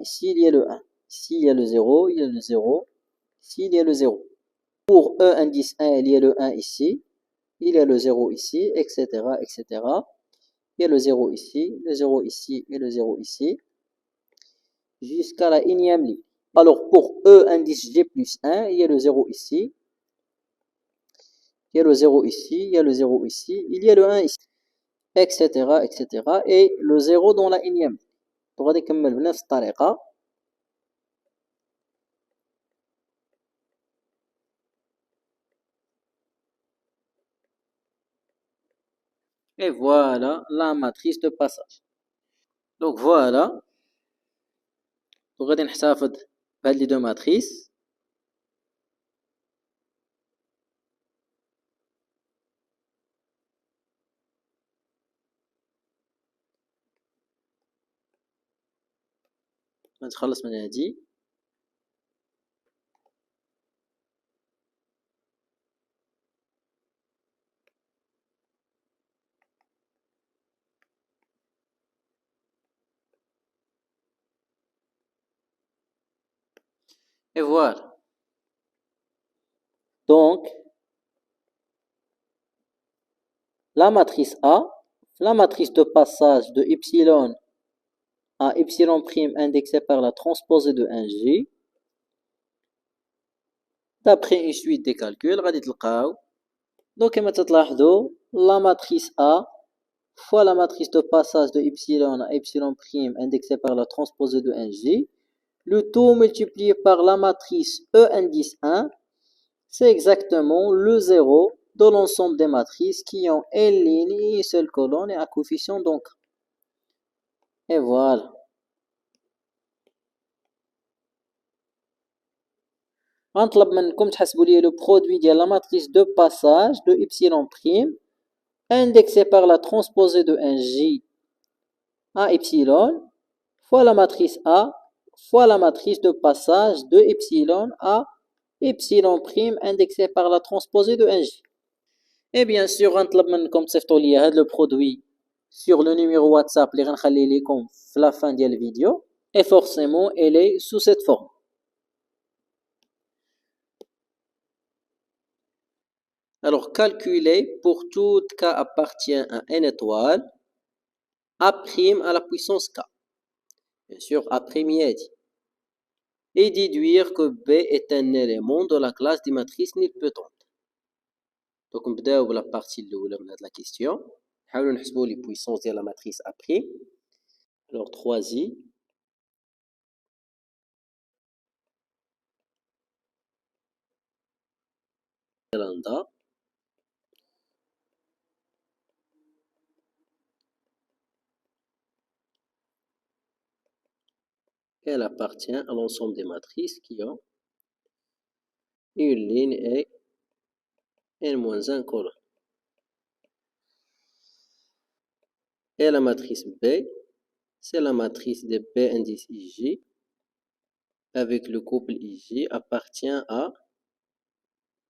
A: Ici il y a le 1. Ici il y a le 0, il y a le 0. Ici il y a le 0. Pour E indice 1, il y a le 1 ici. Il y a le 0 ici, etc. etc. Il y a le 0 ici, le 0 ici et le 0 ici. Jusqu'à la énième ligne. Alors pour E indice G plus 1, il y a le 0 ici. Il y a le 0 ici, il y a le 0 ici, il y a le 1 ici, etc. etc. Et le 0 dans la énième ligne. Donc غادي نكمل بنفس الطريقة. Et voilà la matrice de passage. Donc voilà. Donc غادي نحتفظ بهاد لي دو ماتريس. نتخلص من هادي. Et voilà. Donc, la matrice A, la matrice de passage de epsilon à y' indexé par la transposée de 1J. D'après une suite des calculs, غادي تلقاو donc كما تلاحظوا la matrice A fois la matrice de passage de epsilon à y' indexé par la transposée de 1J, le tout multiplié par la matrice E indice 1, c'est exactement le zéro de l'ensemble des matrices qui ont une ligne et une seule colonne et un coefficient donc. Et voilà. غنطلب منكم تحسبوا لي le produit ديال la matrice de passage de y' indexé par la transposée de 1J à epsilon fois la matrice A fois la matrice de passage de epsilon à y' indexé par la transposée de 1J. Et bien sûr غنطلب منكم تصيفطوا لي هذا le produit sur le numéro WhatsApp اللي غنخلي لكم في la fin ديال الفيديو et forcément elle est sous cette forme. Alors calculer pour tout k appartient à n étoile A' à la puissance k. Bien sûr A' y est dit. Et déduire que B est un élément de la classe des matrices nilpotentes. Donc نبداو بلا partie الأولى من هاد la question. نحاولوا نحسبوا les puissances ديال la matrice A'. Alors 3i lambda elle appartient à l'ensemble des matrices qui ont une ligne et n-1 colonne. Et la matrice B, c'est la matrice de B indice IJ avec le couple IJ appartient à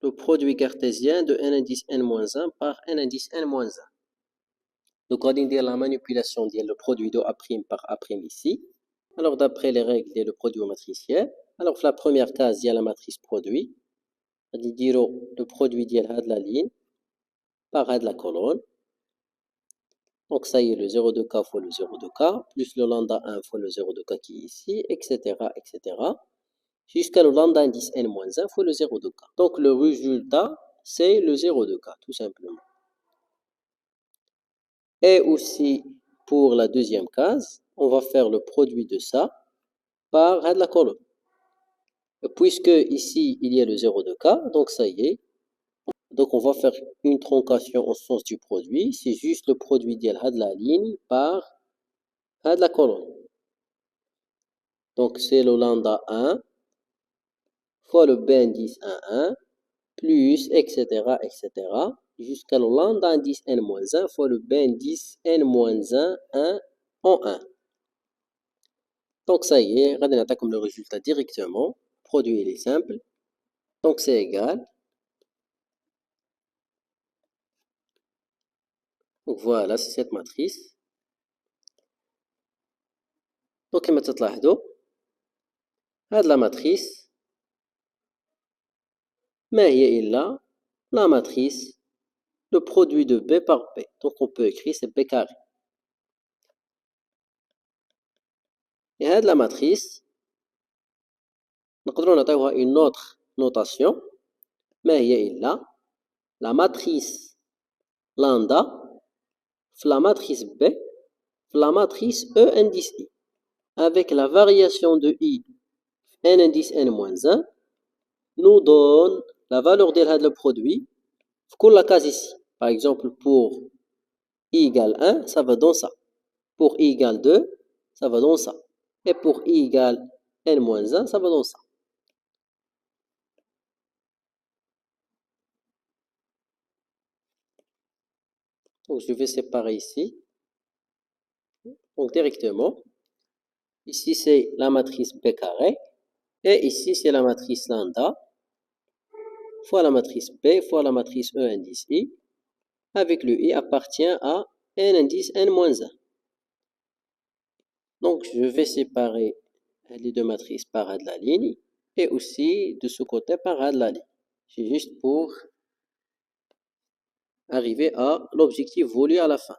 A: le produit cartésien de n indice n-1 par n indice n-1. Donc on va dire la manipulation le produit de A' par A' ici. Alors d'après les règles le produit matriciel, alors la première case il y a la matrice produit. On va dire le produit de la ligne par la colonne. Donc ça y est, le 0 de k fois le 0 de k, plus le lambda 1 fois le 0 de k qui est ici, etc., etc. Jusqu'à le lambda indice n-1 fois le 0 de k. Donc le résultat, c'est le 0 de k, tout simplement. Et aussi, pour la deuxième case, on va faire le produit de ça par la colonne. Puisque ici, il y a le 0 de k, donc ça y est. Donc on va faire une troncation au sens du produit. C'est juste le produit de la ligne par la colonne. Donc c'est le lambda 1 fois le b indice 1, plus etc. etc. jusqu'à le lambda indice n-1 fois le b indice n-1 1 en 1. Donc ça y est, on a comme le résultat directement. Le produit il est simple. Donc c'est égal. Donc voilà, c'est cette matrice. Donc كما تلاحظوا هذه la matrice ما هي إلا la matrice le produit de B par B. Donc on peut écrire c'est B carré. Et هذه la matrice نقدروا نعطيوها une autre notation ما هي إلا la matrice lambda في la matrice B في la matrice E indice I avec la variation de I n indice n-1 nous donne la valeur de le produit pour la case ici. Par exemple, pour I égale 1, ça va dans ça. Pour I égale 2, ça va dans ça. Et pour I égale n-1, ça va dans ça. Donc je vais séparer ici. Donc directement, ici c'est la matrice B carré. Et ici c'est la matrice lambda fois la matrice B fois la matrice E indice I. Avec le I appartient à n indice n-1. Donc je vais séparer les deux matrices par de la ligne et aussi de ce côté par de la ligne. C'est juste pour arriver à l'objectif voulu à la fin.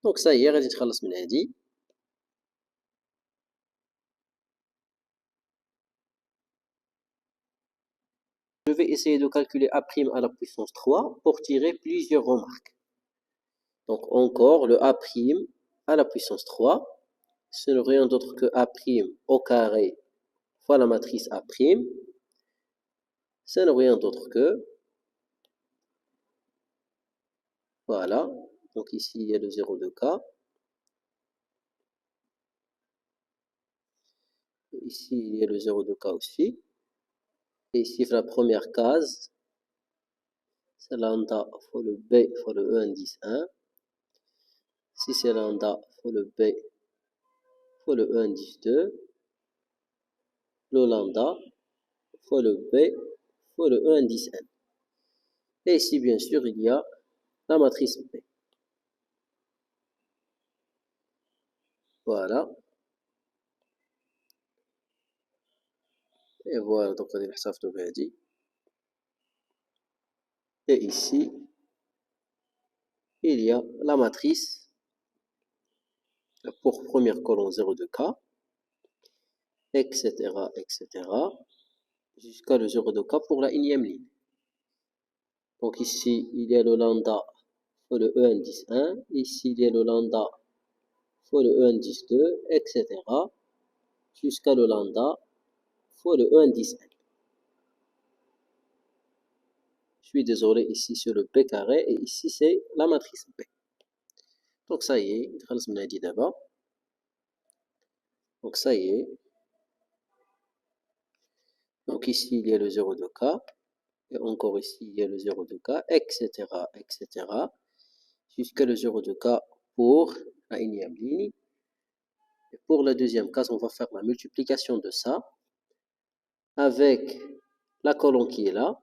A: Donc ça y est, غادي نتخلص من هذه. Je vais essayer de calculer A' à la puissance 3 pour tirer plusieurs remarques. Donc encore, le A' à la puissance 3, ce n'est rien d'autre que A' au carré fois la matrice A'. Ce n'est rien d'autre que, voilà, donc ici il y a le 0 de K. Ici il y a le 0 de K aussi. Et ici la première case, c'est lambda fois le B fois le E indice 1. Ici c'est lambda fois le B fois le E indice 2. Le lambda fois le B fois le E indice 1. Et ici, bien sûr, il y a la matrice B. Voilà. Et voilà, donc on a dit. Et ici, il y a la matrice pour première colonne 0 de K, etc., etc., jusqu'à le 0 de K pour la énième ligne. Donc ici, il y a le lambda fois le E indice 1. Ici, il y a le lambda fois le E indice 2, etc., jusqu'à le lambda fois le E indice 1. Je suis désolé, ici c'est le B carré et ici c'est la matrice B. Donc ça y est, on a dit d'abord. Donc ça y est. Donc ici il y a le 0 de K. Et encore ici il y a le 0 de K, etc., etc. Jusqu'à le 0 de K pour la énième ligne. Et pour la deuxième case, on va faire la multiplication de ça avec la colonne qui est là.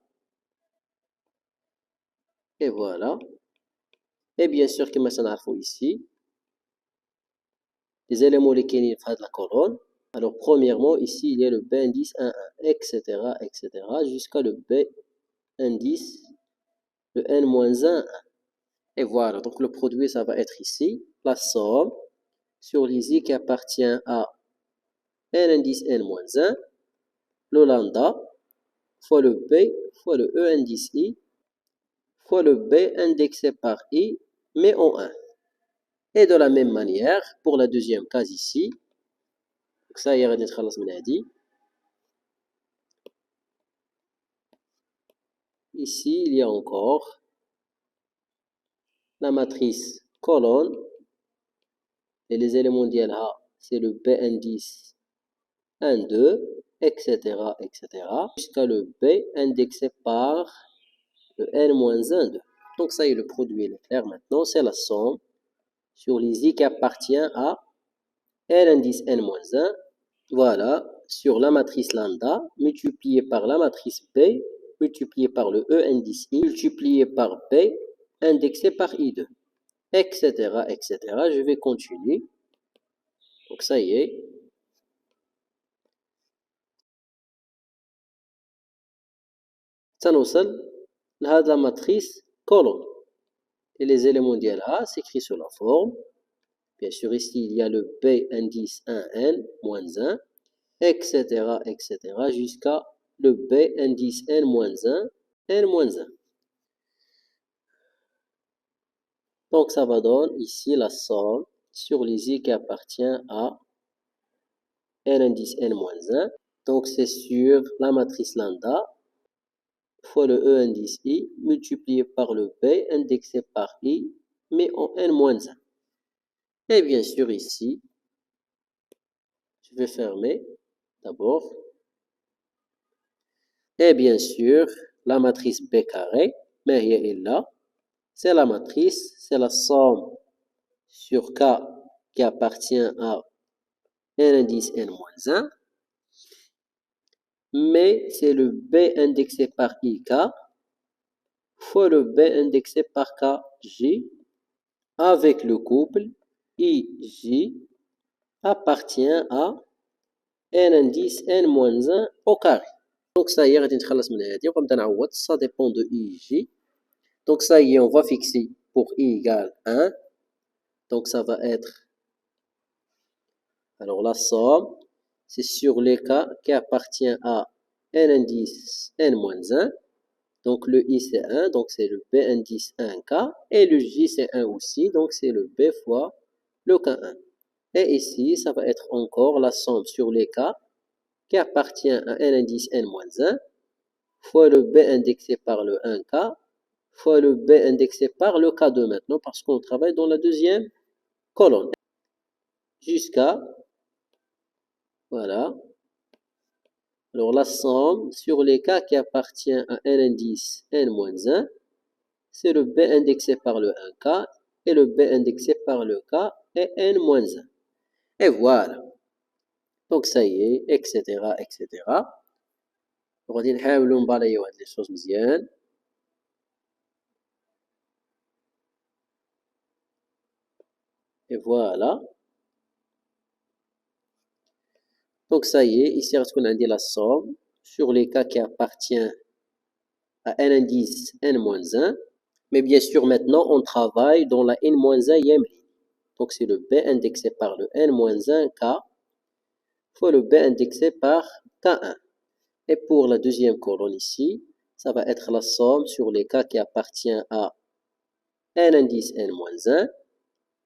A: Et voilà. Et bien sûr, comme ça nous ici, les éléments lesquels il de la colonne. Alors, premièrement, ici, il y a le B indice 1, 1, etc., etc., jusqu'à le B indice, le N-1, 1. Et voilà, donc le produit, ça va être ici, la somme sur les I qui appartient à N indice N-1, le lambda, fois le B, fois le E indice I, fois le B indexé par I, mais en 1. Et de la même manière, pour la deuxième case ici, donc ça y est, ici, il y a encore la matrice colonne, et les éléments d'ILA, c'est le B indice 1, 2, etc., etc., jusqu'à le B indexé par le N-1, 2. Donc ça y est, le produit est clair maintenant, c'est la somme sur les I qui appartient à N indice N-1, voilà, sur la matrice lambda, multiplié par la matrice B, multiplié par le E indice I, multiplié par B, indexé par I2, etc., etc. Je vais continuer. Donc ça y est. Ça nous sommes la matrice colonne. Et les éléments d'ILA s'écrivent sur la forme. Bien sûr, ici, il y a le B indice 1N moins 1, etc., etc., jusqu'à le B indice N moins 1, N moins 1. Donc, ça va donner ici la somme sur les I qui appartient à N indice N moins 1. Donc, c'est sur la matrice lambda fois le E indice I multiplié par le B indexé par I, mais en N moins 1. Et bien sûr, ici, je vais fermer d'abord. Et bien sûr, la matrice B carré, mais est là. C'est la matrice, c'est la somme sur K qui appartient à N indice N-1, mais c'est le B indexé par IK fois le B indexé par KJ avec le couple IJ appartient à N indice N-1 au carré. Donc ça y est, ça dépend de IJ. Donc ça y est, on va fixer pour I égale 1. Donc ça va être, alors la somme, c'est sur les cas qui appartient à n indice n-1. Donc le i c'est 1, donc c'est le b indice 1k. Et le j c'est 1 aussi, donc c'est le b fois le k1. Et ici, ça va être encore la somme sur les k qui appartient à n indice n-1 fois le b indexé par le 1k fois le b indexé par le k2 maintenant parce qu'on travaille dans la deuxième colonne. Jusqu'à, voilà. Alors la somme sur les k qui appartient à n indice n-1, c'est le b indexé par le 1k et le b indexé par le k est n-1. Et voilà. Donc ça y est, etc. etc. وغادي نحاولوا نباليو هاد لي شوز مزيان. Et voilà. Donc ça y est, ici on a dit la somme sur les cas qui appartiennent à n indice n-1. Mais bien sûr, maintenant, on travaille dans la n-1e ligne. Donc c'est le b indexé par le n-1k fois le b indexé par k1. Et pour la deuxième colonne ici, ça va être la somme sur les cas qui appartiennent à n indice n-1,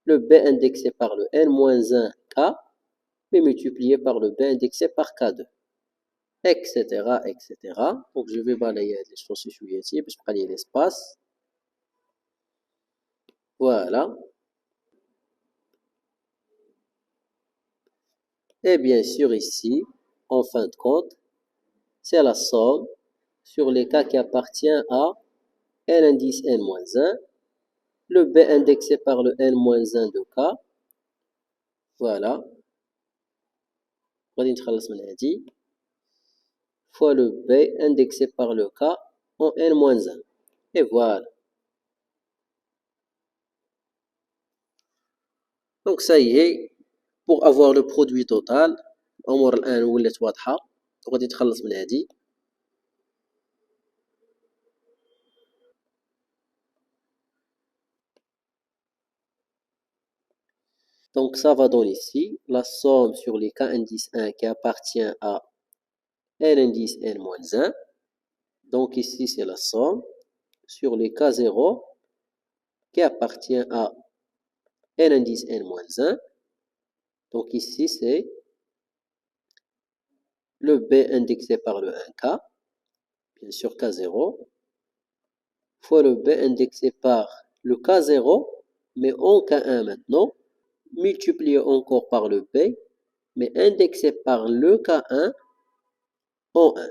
A: le b indexé par le n-1k, mais multiplié par le b indexé par k2, etc., etc. Donc je vais balayer les choses ici, parce qu'il y a l'espace. Voilà. Et bien sûr ici, en fin de compte, c'est la somme sur les cas qui appartiennent à n indice n-1, le b indexé par le n-1 de k, voilà, fois le b indexé par le k en n-1. Et voilà. Donc ça y est, pour avoir le produit total, الأمور الآن ولات واضحة وغادي نتخلص من هادي. Donc ça va donner ici la somme sur les k indice 1 qui appartient à n indice n-1. Donc ici c'est la somme sur les k0 qui appartient à n indice n-1. Donc ici c'est le b indexé par le 1k, bien sûr k0, fois le b indexé par le k0, mais en k1 maintenant, multiplié encore par le b, mais indexé par le k1 en 1.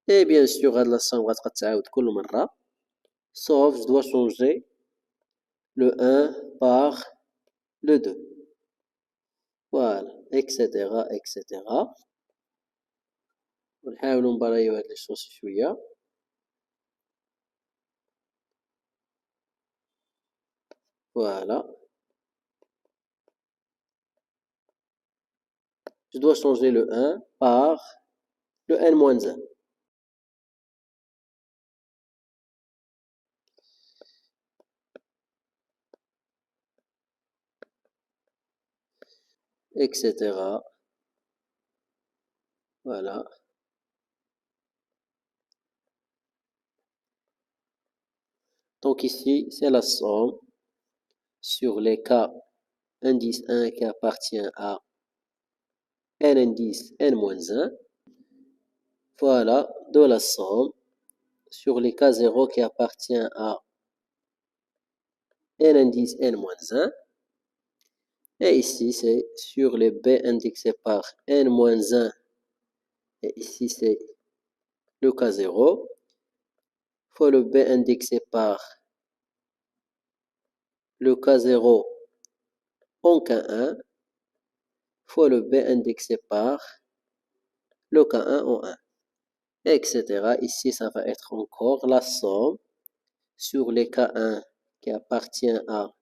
A: Et bien sûr, la somme va se كل مرة, sauf je dois changer le 1 par le 2. Voilà, etc. etc. ونحاولوا نبرايو هاد لي شوز شوية. Voilà. Je dois changer le 1 par le n-1. Etc. Voilà. Donc ici, c'est la somme sur les cas indice 1 qui appartient à n indice n-1. Voilà, de la somme sur les cas 0 qui appartient à n indice n-1. Et ici, c'est sur les b indexés par n-1. Et ici, c'est le cas 0. Fois le b indexé par le cas 0 en cas 1. Fois le b indexé par le cas 1 en 1. Etc. Ici, ça va être encore la somme sur les K1 qui appartient à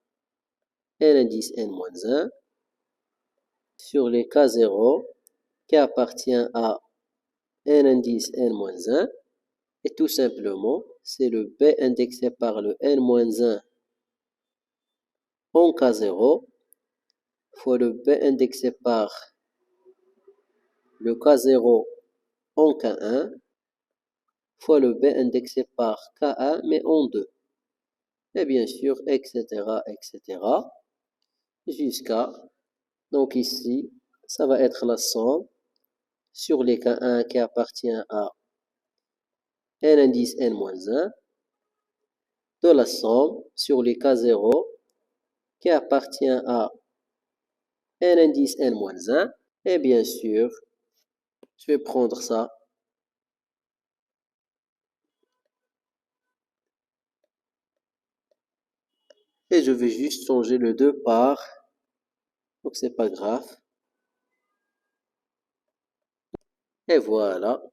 A: n indice n-1 sur les K0 qui appartient à n indice n-1 et tout simplement c'est le b indexé par le n-1 en K0 fois le b indexé par le K0 en K1 fois le B indexé par K1 mais en 2. Et bien sûr, etc., jusqu'à, donc ici, ça va être la somme sur les K1 qui appartient à n indice n-1 de la somme sur les K0 qui appartient à n indice n-1. Et bien sûr, je vais prendre ça. Et je vais juste changer le 2 par, donc c'est pas grave. Et voilà.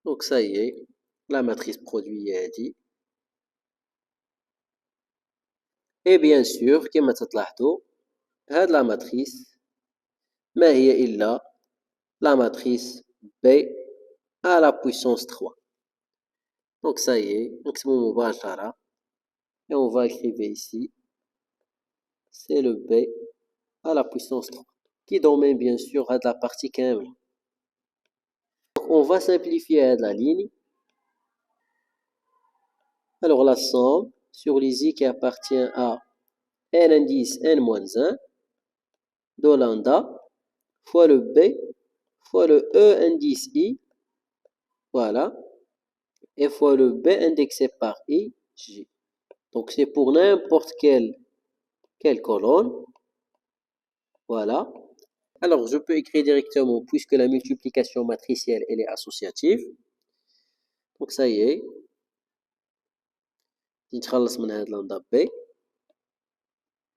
A: Donc ça y est, la matrice produit est dit. Et bien sûr, كما تلاحظوا هاد la matrice ما هي إلا la matrice B à la puissance 3. Donc ça y est, نكتبو مباشرة et on va écrire ici, c'est le B à la puissance 3 qui domine bien sûr à la partie كاملة. Donc on va simplifier la ligne. Alors la somme sur les i qui appartient à n indice n-1 de lambda fois le B fois le E indice I, voilà, et fois le B indexé par I, J. Donc c'est pour n'importe quelle colonne, voilà. Alors je peux écrire directement puisque la multiplication matricielle elle est associative. Donc ça y est, نتخلص من هاد lambda B,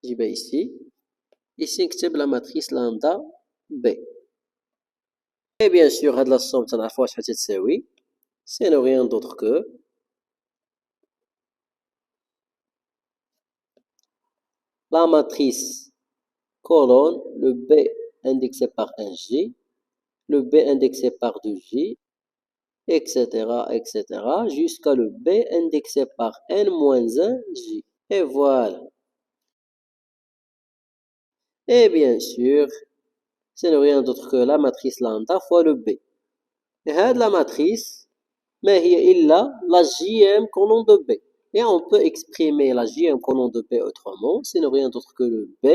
A: جيبها ici نكتب la matrice lambda B. Et bien sûr هاد la somme تنعرفوها شحال تساوي, c'est rien d'autre que la matrice colonne, le B indexé par 1J, le B indexé par 2J, etc., jusqu'à le B indexé par n-1J. Et voilà. Et bien sûr, c'est rien d'autre que la matrice lambda fois le B. Et la matrice, ما هي إلا la JM colonne de B. Et on peut exprimer la JM colonne de B autrement, c'est rien d'autre que le B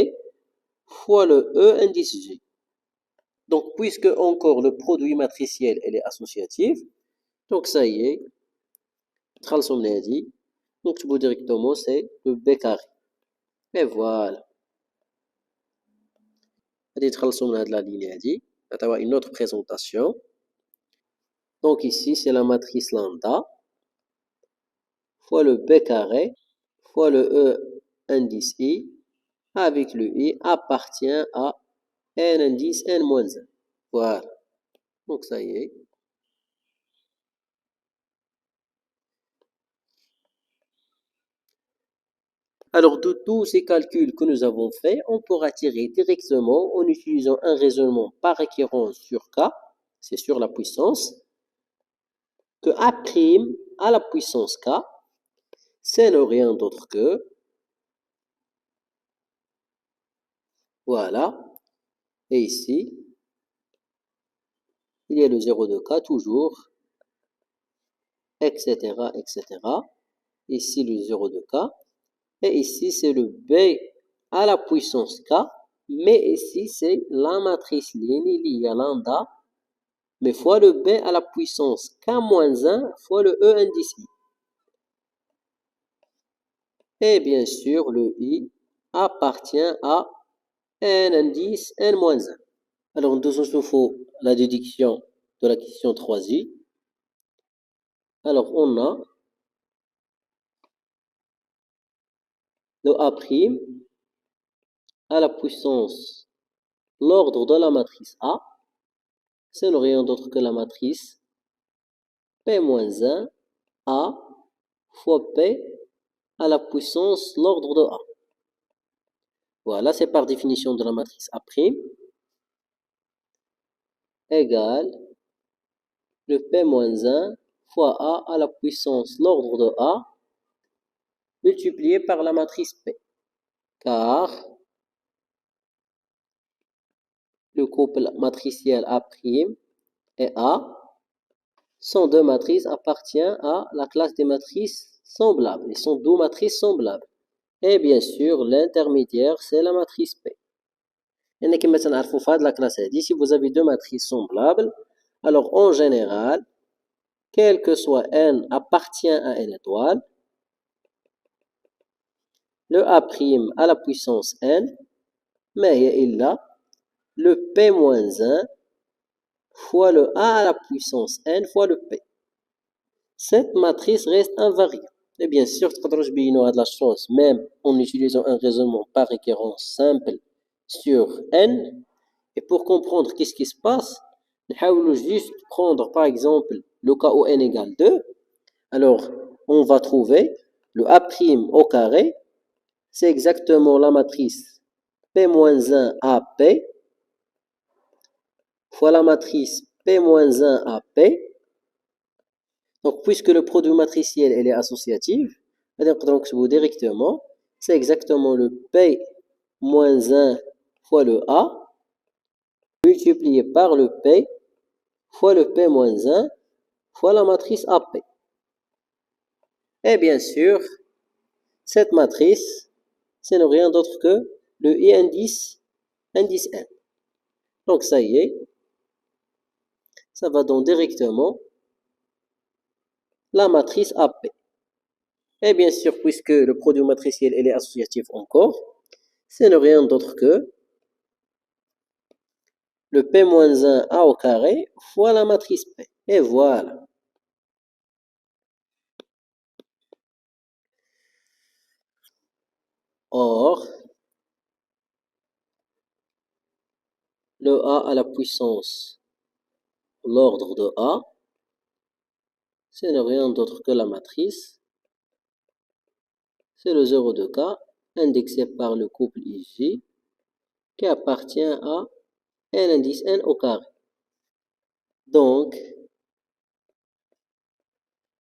A: fois le E indice J. Donc, puisque encore le produit matriciel elle est associatif, donc ça y est, نتخلصوا من هذه, نكتبوا directement c'est le B carré. Et voilà. غادي نتخلصوا من هاد la ligne هذه, نعطيوها une autre présentation. Donc ici c'est la matrice lambda fois le B carré fois le E indice I avec le I appartient à n indice n-1. Voilà. Donc ça y est. Alors, de tous ces calculs que nous avons faits, on pourra tirer directement en utilisant un raisonnement par récurrence sur K, c'est sur la puissance, que A' à la puissance K, c'est ne rien d'autre que, voilà, et ici, il y a le 0 de K toujours, etc., ici le 0 de K, et ici c'est le B à la puissance K, mais ici c'est la matrice ligne, il y a lambda, mais fois le B à la puissance K-1 fois le E indice I. Et bien sûr, le I appartient à n indice n-1. Alors, nous avons la déduction de la question 3i. Alors, on a le A' à la puissance l'ordre de la matrice A, c'est rien d'autre que la matrice P-1 A fois P à la puissance l'ordre de A. Voilà, c'est par définition de la matrice A' égale le P-1 fois A à la puissance l'ordre de A multiplié par la matrice P. Car le couple matriciel A' et A sont deux matrices appartiennent à la classe des matrices semblables. Ils sont deux matrices semblables. Et bien sûr, l'intermédiaire, c'est la matrice P. Et la classe A. Si vous avez deux matrices semblables, alors en général, quel que soit n appartient à n étoile, le A' à la puissance n, mais il a le P-1 fois le A à la puissance n fois le P. Cette matrice reste invariable. Et bien sûr, tu peux de la chose, même en utilisant un raisonnement par récurrence simple sur n. Et pour comprendre qu'est-ce qui se passe, on va juste prendre par exemple le cas où n égale 2. Alors, on va trouver le A' au carré, c'est exactement la matrice P-1 AP fois la matrice P-1 AP. Donc, puisque le produit matriciel elle est associatif, donc directement, c'est exactement le P-1 fois le A multiplié par le P fois le P-1 fois la matrice AP. Et bien sûr, cette matrice, ce n'est rien d'autre que le I indice n. Donc ça y est, ça va donc directement la matrice AP. Et bien sûr, puisque le produit matriciel elle est associatif encore, ce n'est rien d'autre que le P-1 A au carré fois la matrice P. Et voilà. Or, le A à la puissance l'ordre de A, ce n'est rien d'autre que la matrice. C'est le 0 de K indexé par le couple IJ qui appartient à n indice n au carré. Donc,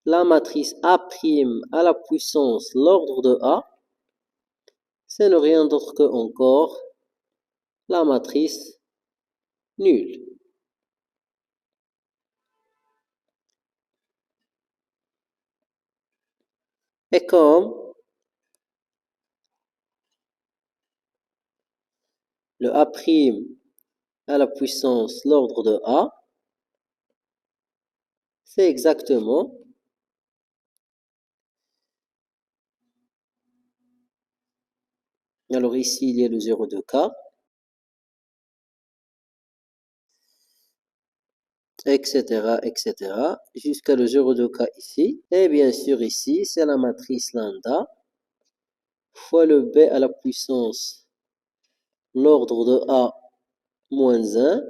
A: la matrice A' à la puissance l'ordre de A, ce n'est rien d'autre que encore la matrice nulle. Et comme le A' à la puissance l'ordre de A, c'est exactement alors ici il y a le 0 de K, etc., etc., jusqu'à le 0 de K ici. Et bien sûr ici, c'est la matrice lambda fois le B à la puissance l'ordre de A moins 1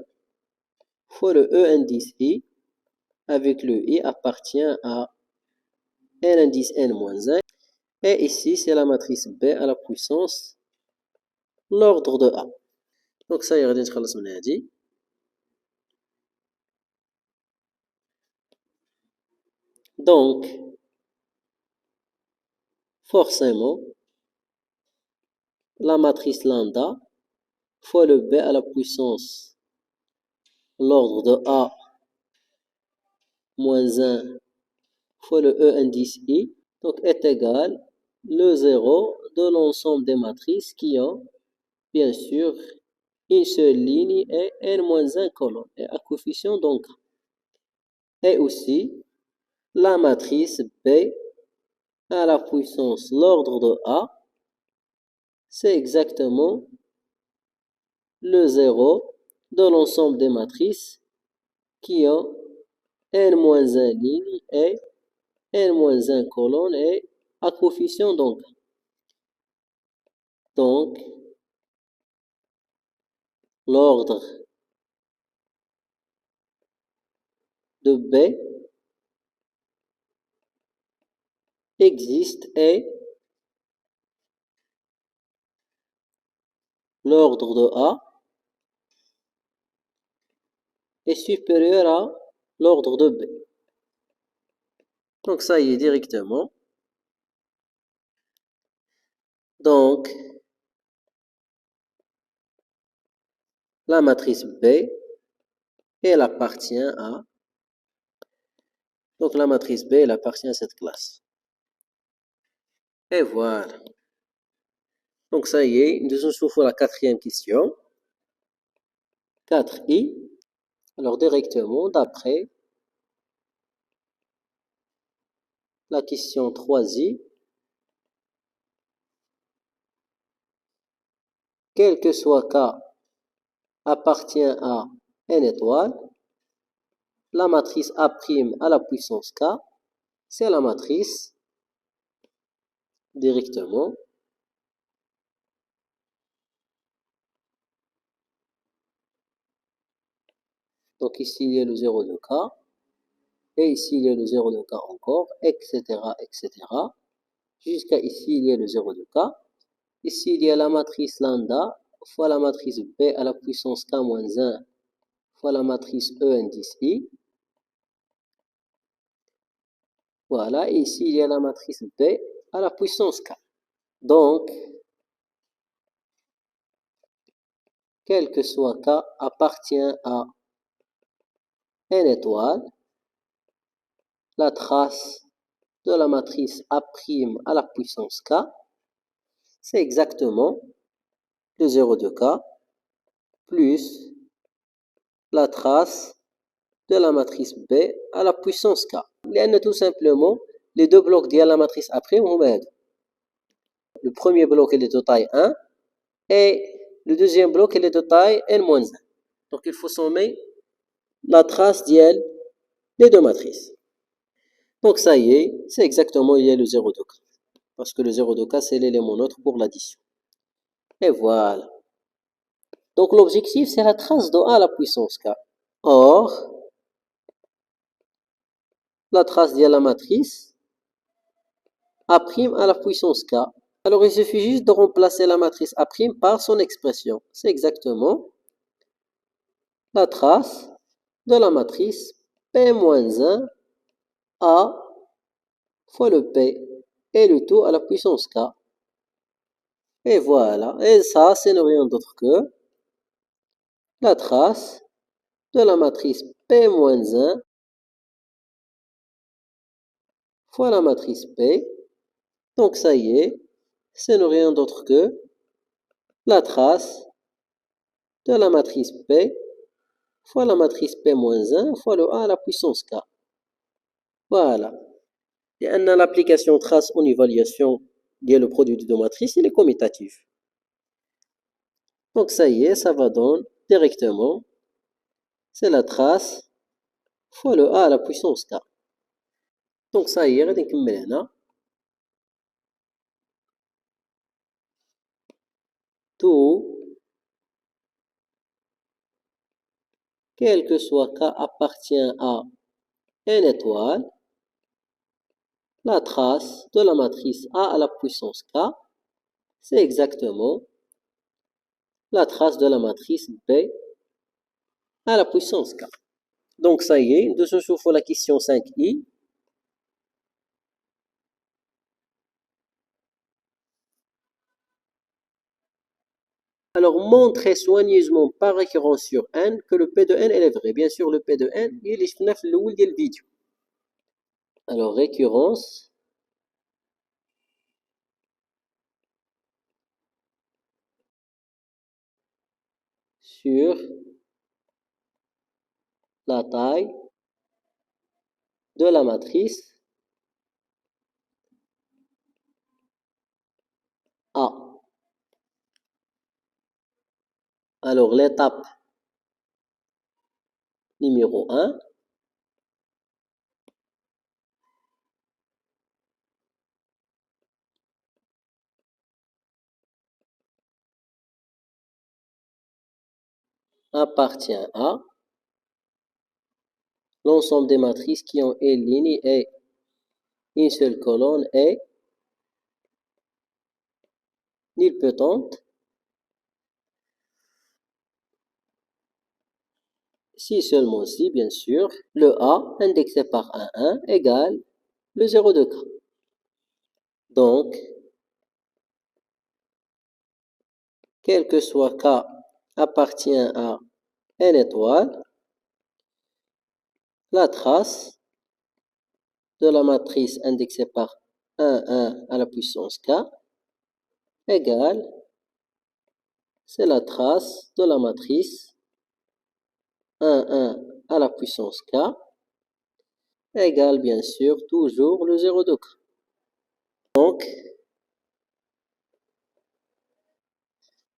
A: fois le E indice I, avec le I appartient à n indice n moins 1. Et ici, c'est la matrice B à la puissance l'ordre de A. Donc ça y est, نتخلص من هذه. Donc, forcément, la matrice lambda fois le B à la puissance l'ordre de A moins 1 fois le E indice I, donc est égal le 0 de l'ensemble des matrices qui ont, bien sûr, une seule ligne et n-1 colonne et à coefficient donc. Et aussi, la matrice B à la puissance l'ordre de A, c'est exactement le 0 de l'ensemble des matrices qui ont n-1 ligne et n-1 colonne et à coefficient donc. Donc, l'ordre de B existe et l'ordre de A est supérieur à l'ordre de B. Donc, ça y est directement. Donc, la matrice B, elle appartient à... Donc, la matrice B, elle appartient à cette classe. Et voilà. Donc, ça y est, nous sommes la quatrième question. 4i. Alors, directement, d'après la question 3i, quel que soit K appartient à n étoile, la matrice A' à la puissance K, c'est la matrice directement. Donc ici, il y a le 0 de K. Et ici, il y a le 0 de K encore, etc., etc. Jusqu'à ici, il y a le 0 de K. Ici, il y a la matrice lambda fois la matrice B à la puissance K moins 1 fois la matrice E indice I. Voilà, et ici, il y a la matrice B à la puissance K. Donc, quel que soit K appartient à n étoile, la trace de la matrice A' à la puissance K, c'est exactement le 0 de K plus la trace de la matrice B à la puissance K. لأن tout simplement, les deux blocs de la matrice A' هما هادو. Le premier bloc il est de taille 1 et le deuxième bloc il est de taille n-1. Donc il faut sommer la trace ديال les deux matrices. Donc ça y est, c'est exactement il y a le 0 de K. Parce que le 0 de K c'est l'élément neutre pour l'addition. Et voilà. Donc l'objectif c'est la trace de A à la puissance K. Or, la trace de la matrice A' à la puissance K. Alors il suffit juste de remplacer la matrice A' par son expression. C'est exactement la trace de la matrice P-1 A fois le P et le tout à la puissance K. Et voilà. Et ça, c'est rien d'autre que la trace de la matrice P-1 fois la matrice P. Donc ça y est, c'est rien d'autre que la trace de la matrice P fois la matrice P-1 fois le A à la puissance K. Voilà. Et l'application trace en évaluation liée le produit de deux matrices, il est commutatif. Donc ça y est, ça va donner directement, c'est la trace fois le A à la puissance K. Donc ça y est, غادي نكمل هنا. Tout, quel que soit K appartient à n étoile, la trace de la matrice A à la puissance K, c'est exactement la trace de la matrice B à la puissance K. Donc ça y est, nous sommes la question 5i. Alors, montrez soigneusement par récurrence sur n que le P de n est vrai. Bien sûr, le P de n, il est في الأول ديال الفيديو. Alors, récurrence sur la taille de la matrice A. Alors, l'étape numéro 1, appartient à l'ensemble des matrices qui ont une ligne et une seule colonne et nilpotente si seulement si, bien sûr, le A indexé par 1 égale le 0 de K. Donc, quel que soit K appartient à n étoile, la trace de la matrice indexée par 1 à la puissance K égale, c'est la trace de la matrice 1 à la puissance K égale bien sûr toujours le 0 de K. Donc,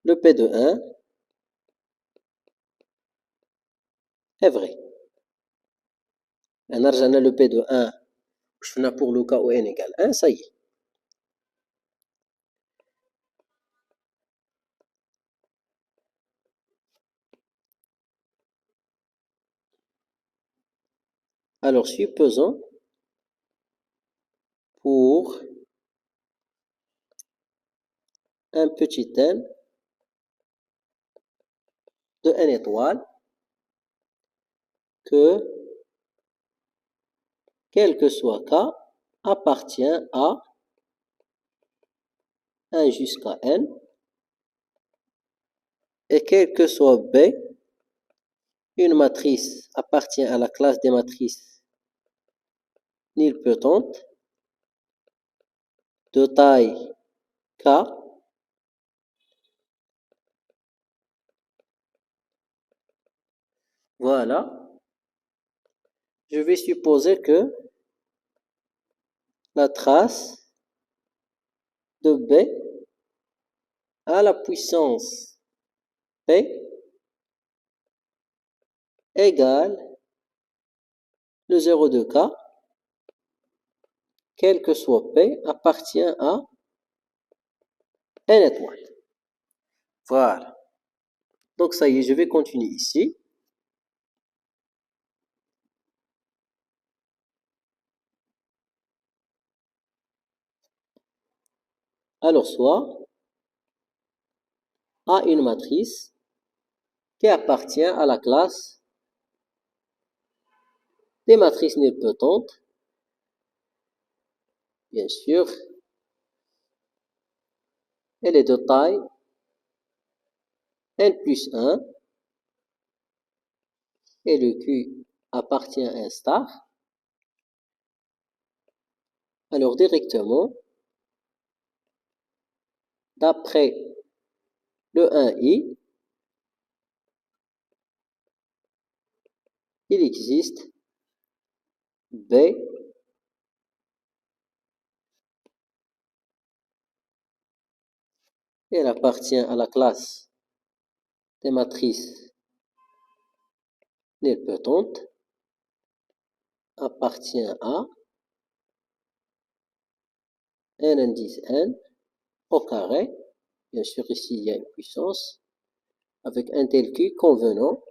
A: le P de 1 est vrai. On a le P de 1 pour le cas où n égale 1, ça y est. Alors, supposons pour un petit n de n étoile que, quel que soit K, appartient à 1 jusqu'à n, et quel que soit B, une matrice appartient à la classe des matrices nilpotentes de taille K, voilà. Je vais supposer que la trace de B à la puissance P égale le 0 de K, quel que soit P, appartient à n étoile. Voilà. Donc ça y est, je vais continuer ici. Alors soit A une matrice qui appartient à la classe des matrices nilpotent, bien sûr, elle est de taille n plus 1 et le Q appartient à un star. Alors directement, d'après le 1i, il existe B et elle appartient à la classe des matrices nilpotentes, appartient à n indice n au carré. Bien sûr, ici, il y a une puissance avec un tel Q convenant.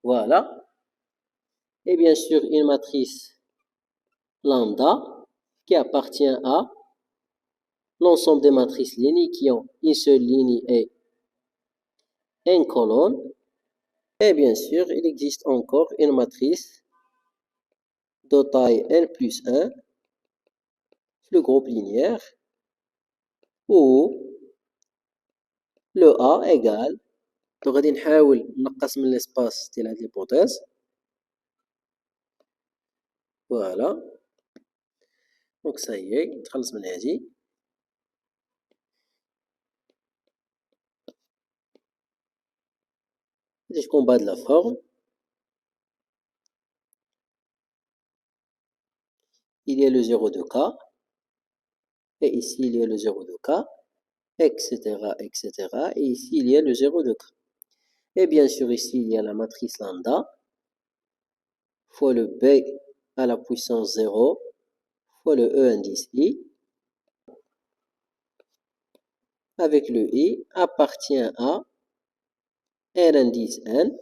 A: Voilà. Et bien sûr, une matrice lambda qui appartient à l'ensemble des matrices lignes qui ont une seule ligne et une colonne. Et bien sûr, il existe encore une matrice de taille n plus 1, le groupe linéaire, où le A égale, donc غادي نحاول نقص من l'espace ديال هاد l'hypothèse. Voilà. Donc ça y est, نتخلص من هادي. Jusqu'en bas de la forme, il y a le 0 de K, et ici il y a le 0 de K, etc., etc. Et ici il y a le 0 de K. Et bien sûr ici il y a la matrice lambda, fois le B à la puissance 0, fois le E indice I, avec le I appartient à R indice N,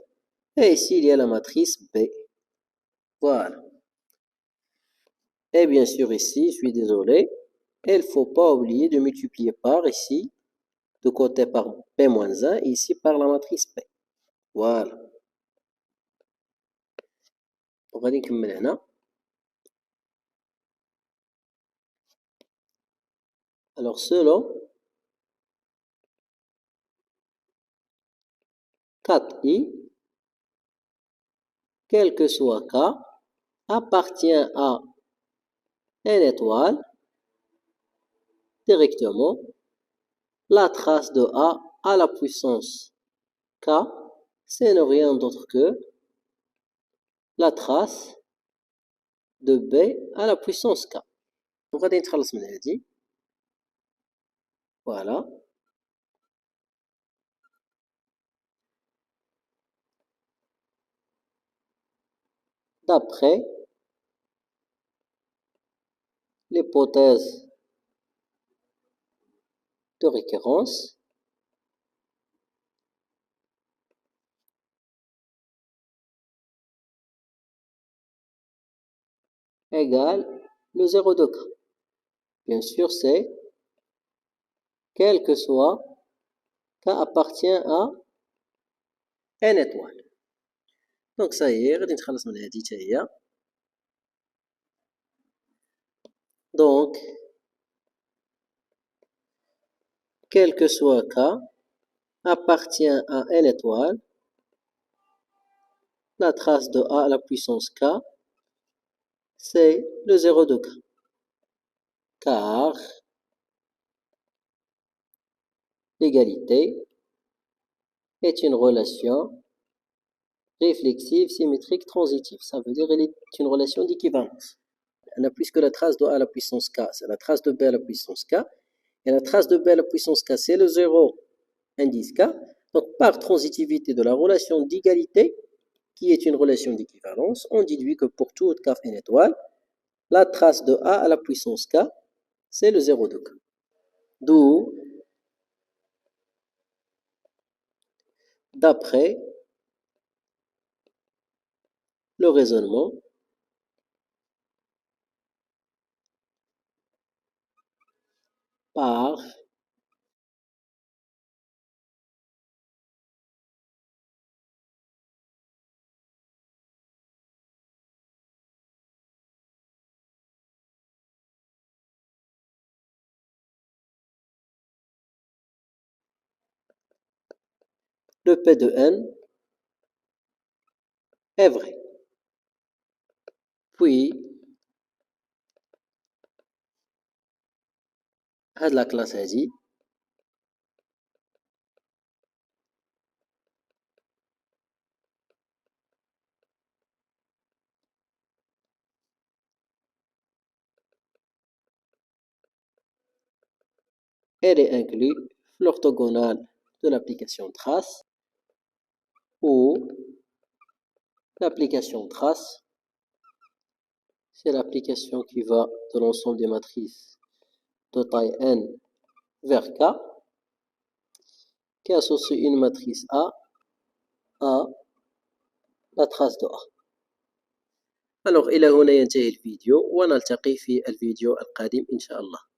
A: et ici il y a la matrice B. Voilà. Et bien sûr ici, je suis désolé, il ne faut pas oublier de multiplier par ici, de côté par P-1, et ici par la matrice P. Voilà. وغادي نكمل هنا. Alors selon 4i, quel que soit k, appartient à n étoile directement. La trace de a à la puissance k, c'est rien d'autre que la trace de b à la puissance k. وغادي نتخلص من هذه. Voilà. D'après l'hypothèse de récurrence, égale le 0 de k. Bien sûr, c'est quel que soit k appartient à n étoile. Donc ça y est, غادي نتخلص من هذه حتى هي. Donc quel que soit k appartient à n étoile, la trace de a à la puissance k, c'est le 0 de k. Car l'égalité est une relation réflexive, symétrique, transitive. Ça veut dire qu'elle est une relation d'équivalence. Puisque la trace de a à la puissance k, c'est la trace de b à la puissance k, et la trace de b à la puissance k, c'est le 0 indice k. Donc, par transitivité de la relation d'égalité, qui est une relation d'équivalence, on déduit que pour toute k n étoile, la trace de a à la puissance k, c'est le 0 de k. D'où, d'après le raisonnement, par le P de n est vrai. Puis, هاد la classe هادي elle est inclue l'orthogonale de l'application trace, où l'application trace, c'est l'application qui va de l'ensemble des matrices de taille n vers k, qui associe une matrice A à la trace de A. Alors إلى هنا ينتهي الفيديو، ونلتقي في الفيديو القادم إن شاء الله.